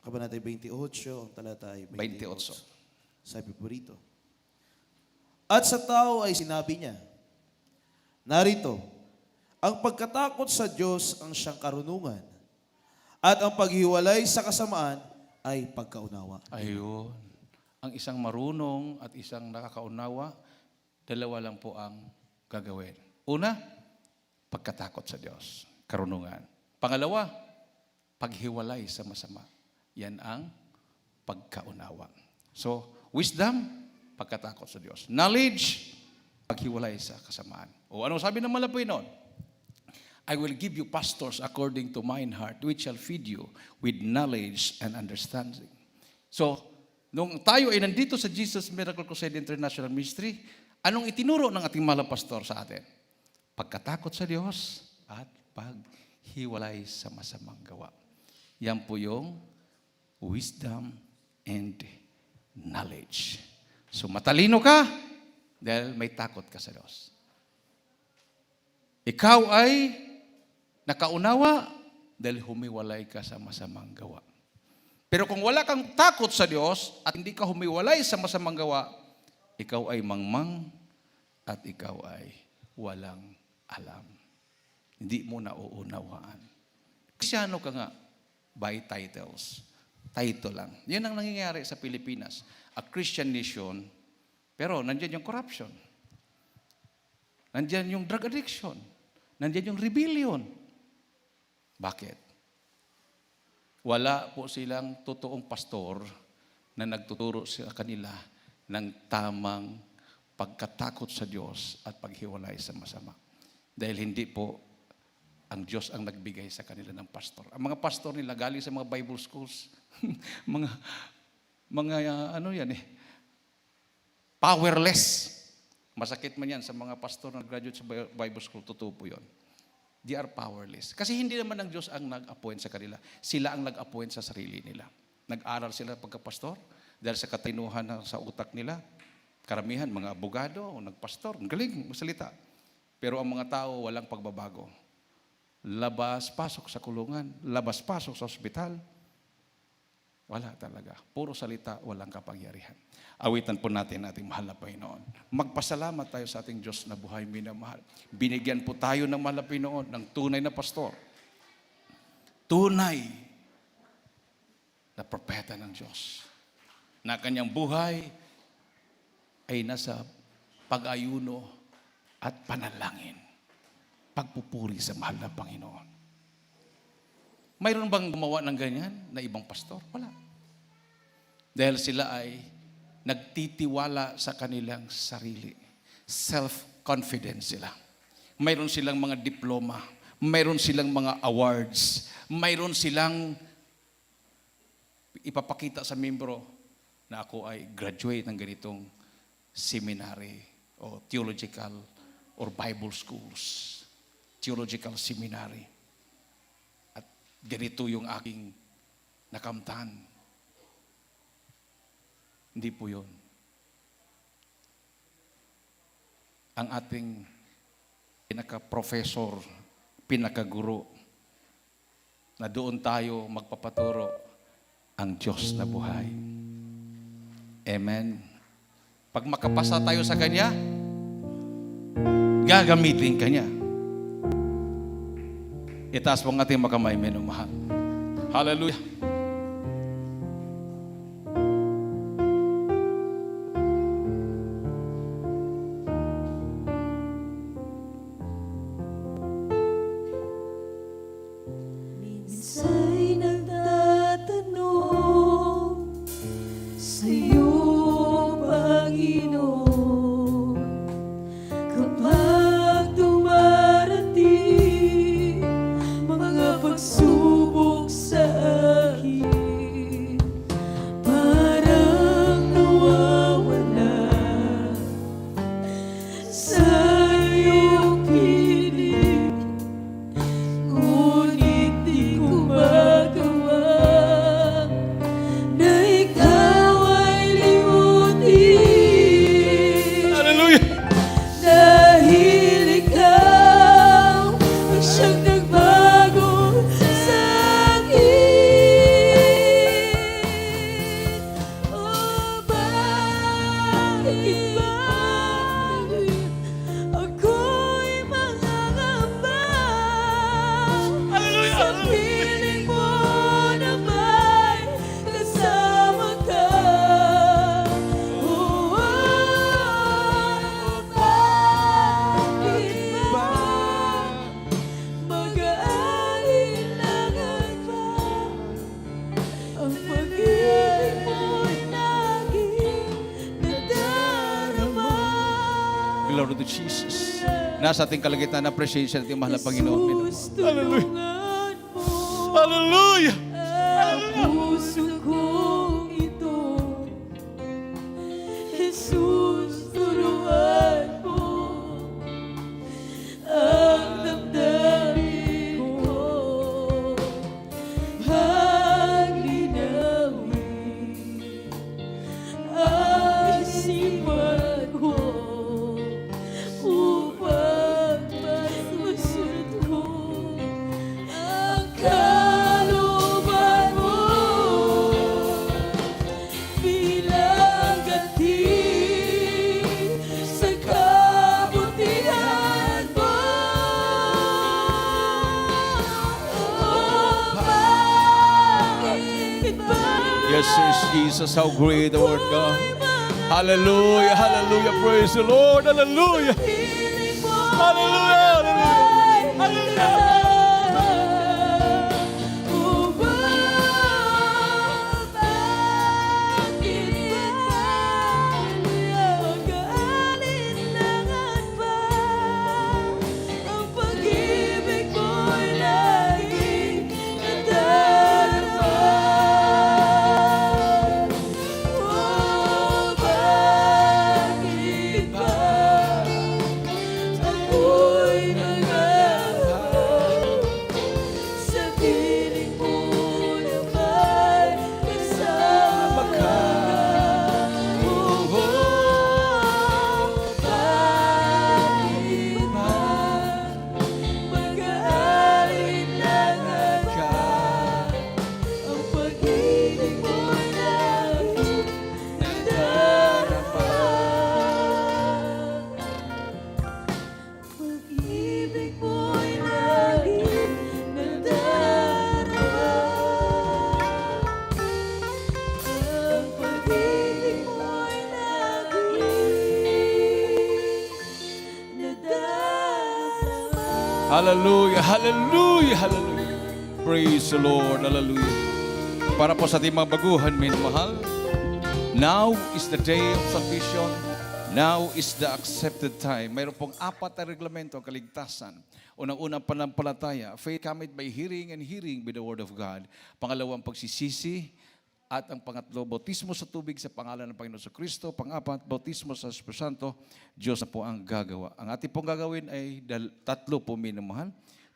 B: Kabanata 28, ang talata ay 28.
A: 28.
B: Sabi po rito. At sa tao ay sinabi niya, narito, ang pagkatakot sa Diyos ang siyang karunungan, at ang paghiwalay sa kasamaan ay pagkaunawa.
A: Ayun. Ang isang marunong at isang nakakaunawa, dalawa lang po ang gagawin. Una, pagkatakot sa Diyos, karunungan. Pangalawa, paghiwalay sa masama. Yan ang pagkaunawa. So, wisdom, pagkatakot sa Diyos. Knowledge, paghiwalay sa kasamaan. O ano sabi ng malapoy noon? I will give you pastors according to mine heart, which shall feed you with knowledge and understanding. So, nung tayo ay nandito sa Jesus Miracle Crusade International Ministry, anong itinuro ng ating mahal na pastor sa atin? Pagkatakot sa Diyos at paghiwalay sa masamang gawa. Yan po yung wisdom and knowledge. So matalino ka dahil may takot ka sa Diyos. Ikaw ay nakaunawa dahil humiwalay ka sa masamang gawa. Pero kung wala kang takot sa Diyos at hindi ka humiwalay sa masamang gawa, ikaw ay mangmang at ikaw ay walang alam. Hindi mo nauunawaan. Kristyano ka nga by titles. Title lang. Yan ang nangyayari sa Pilipinas. A Christian nation, pero nandyan yung corruption. Nandyan yung drug addiction. Nandyan yung rebellion. Bakit? Wala po silang totoong pastor na nagtuturo sa kanila ng tamang pagkatakot sa Diyos at paghiwalay sa masama. Dahil hindi po ang Diyos ang nagbigay sa kanila ng pastor. Ang mga pastor nila galing sa mga Bible schools. Ano yan powerless. Masakit man yan sa mga pastor na graduate sa Bible school, totoo po yun. They are powerless. Kasi hindi naman ang Diyos ang nag-appoint sa kanila. Sila ang nag-appoint sa sarili nila. Nag-aral sila pagka-pastor dahil sa katinuhan sa utak nila. Karamihan, mga abogado o nagpastor. Ang galing, magsalita. Pero ang mga tao, walang pagbabago. Labas-pasok sa kulungan. Labas-pasok sa ospital. Wala talaga. Puro salita, walang kapangyarihan. Awitan po natin ating mahal na Panginoon. Magpasalamat tayo sa ating Diyos na buhay minamahal. Binigyan po tayo ng mahal na Panginoon ng tunay na pastor. Tunay na propeta ng Diyos. Na kanyang buhay ay nasa pag-ayuno at panalangin. Pagpupuri sa mahal na Panginoon. Mayroon bang gumawa ng ganyan na ibang pastor? Wala. Dahil sila ay nagtitiwala sa kanilang sarili. Self-confidence sila. Mayroon silang mga diploma. Mayroon silang mga awards. Mayroon silang ipapakita sa membro na ako ay graduate ng ganitong seminary o theological or Bible schools. Theological seminary. At ganito yung aking nakamtan. Hindi po yun. Ang ating pinaka-professor, pinaka-guro, na doon tayo magpapaturo ang Diyos na buhay. Amen. Pag makapasa tayo sa Kanya, gagamitin ka niya. Itaas po ang ating makamay, minamahal. Hallelujah.
C: Minsa'y nagtatanong sa'yo, Panginoon, kapag dumarating mga pagsubok sa akin, parang nawawala sa iyong piling. Ngunit di ko magawa na ikaw ay limutin.
A: Hallelujah.
C: Dahil ikaw ang siyang nagbago sa akin. Oh, bakit ako'y mangangamba sa piling mo na may kasama ka? Oh, bakit ba mag-aalinlangan pa ang pag-ibig mo'y laging nadarama?
A: Glory to Jesus. Nasa ating kalagitnaan na appreciation natin mahal na Panginoon. Minamahal.
C: Tulungan mo
A: Hallelujah.
C: ang puso kong ito. Jesus, turuan mo ang damdamin ko. Paglinawin ang isipan ko upang masusunod ko ang kalooban mo bilang ganti sa kabutihan mo. Oh, bakit ba
A: Yes, Jesus, how great the Lord God. Hallelujah, hallelujah, praise the Lord, hallelujah.
C: piling mo
A: Hallelujah, hallelujah. Hallelujah.
C: Oh, bakit mag-aalinlangan ba ang
A: Hallelujah, hallelujah, hallelujah. Praise the Lord, hallelujah. Para po sa ating mga baguhan, minamahal, now is the day of salvation. Now is the accepted time. Mayroon pong 4 na reglamento ang kaligtasan. Unang-unang panampalataya, faith cometh by hearing and hearing by the word of God. Pangalawang pagsisisi. At ang pangatlo, bautismo sa tubig sa pangalan ng Panginoon sa Kristo. Pang-apat, bautismo sa Espiritu Santo. Diyos na po ang gagawa. Ang ating pong gagawin ay 3 po, minamahal.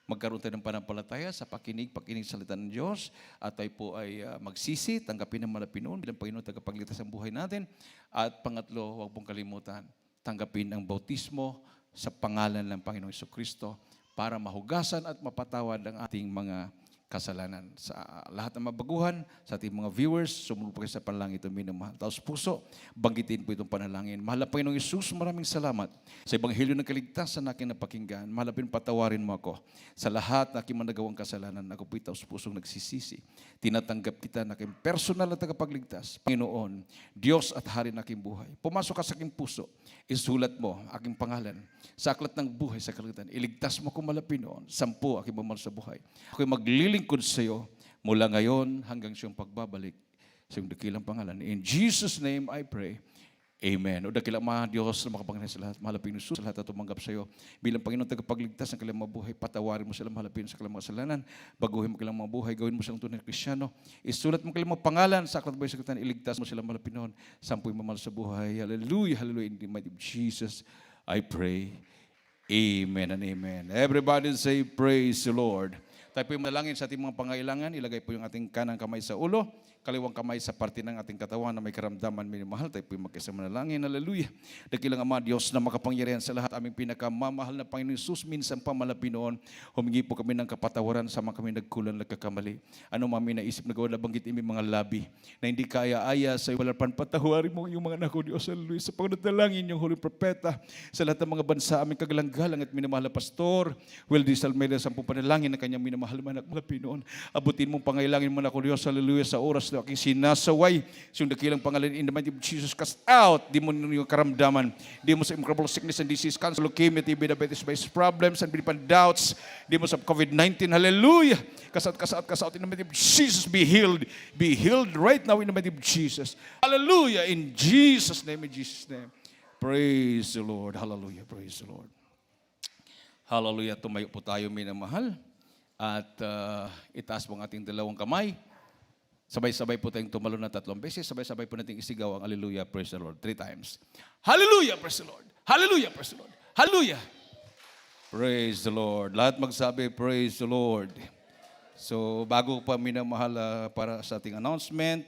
A: Magkaroon tayo ng panampalataya sa pakinig sa salita ng Diyos. At tayo po ay magsisi, tanggapin ang malapinoon bilang Panginoon tagapagligtas ang buhay natin. At pangatlo, huwag pong kalimutan, tanggapin ang bautismo sa pangalan ng Panginoong Kristo para mahugasan at mapatawad ang ating mga kasalanan. Sa lahat ng mabaguhan, sa ating mga viewers, sumunod po kayo sa panalangin ito, minamahal. Taos puso, banggitin po itong panalangin. Mahal na Panginoong Isus, maraming salamat sa Ebanghelyo ng Kaligtasan na aking napakinggan. Mahal na patawarin mo ako sa lahat na aking managawang kasalanan. Ako po'y taos pusong nagsisisi. Tinatanggap kita na aking personal na tagapagligtas. Panginoon, Diyos at Hari na aking buhay. Pumasok ka sa aking puso. Isulat mo aking pangalan sa aklat ng buhay sa kalangitan. Iligtas mo kung malapinoon. 10 aking mamahal sa buhay. Ako'y maglilingkod sa iyo mula ngayon hanggang siyang pagbabalik sa iyong dakilang pangalan. In Jesus' name I pray. Amen. O dakilang mga Diyos na makapangyarihan sa lahat, mahalapin mo sa lahat at tumanggap sa iyo. Bilang Panginoon tagapagligtas ng kanilang mga buhay, patawarin mo sila, mahalapin sa kanilang mga kasalanan, baguhin mo kanilang mga buhay, gawin mo silang tunay na Kristiyano. Isulat mo kanilang mga pangalan sa aklat ng buhay sa kalangitan, iligtas mo sila, mahalapin noon, 10 mamahal sa buhay. Hallelujah, hallelujah. In the mighty name of Jesus, I pray. Amen and amen. Everybody say, praise the Lord. Tayo po yung manalangin sa ating mga pangailangan. Ilagay po yung ating kanang kamay sa ulo, kaliwang kamay sa parte ng ating katawan na may karamdaman, minamahal. Tayo po yung magkasama manalangin. Hallelujah. Dakilang Ama, Diyos na makapangyarihan sa lahat, aming pinakamamahal na Panginoon Jesus, minsan pa malapinoon, humingi po kami ng kapatawaran sa mga kami nagkulang, nagkakamali. Ano mami naisip na gawa, nabanggit imi mga labi na hindi kaya-aya sa iwalarpan, patawarin mo yung mga anak ko, Diyos. Hallelujah. Sa pagdatalangin yung huling propeta, sa lahat ng mga bansa, aming kagalang-galang at minamahal na pastor, Wildy Salmeda, 10 panalangin na kanyang minamahal man at malapinoon. Abutin mong pangailangin mo na ko, Diyos. Hallelujah. Sa oras na aking sinasaway sa yung dakilang pangalan in the mighty name of Jesus, cast out demon yung karamdaman, demons of incurable sickness and disease, cancer, leukemia, TB, diabetes, based problems and bilipan doubts, demons of COVID-19, hallelujah, cast out in the mighty name of Jesus. Be healed right now in the mighty name of Jesus, hallelujah, in Jesus' name, praise the Lord, hallelujah, praise the Lord, hallelujah. Tumayo po tayo, minamahal, at itaas mo ang ating dalawang kamay. Sabay-sabay po tayong tumalon na 3 beses. Sabay-sabay po nating isigaw ang hallelujah, praise the Lord 3 times. Hallelujah, praise the Lord. Hallelujah, praise the Lord. Hallelujah. Praise the Lord. Lahat magsabi, praise the Lord. So, bago pa minamahal para sa ating announcement,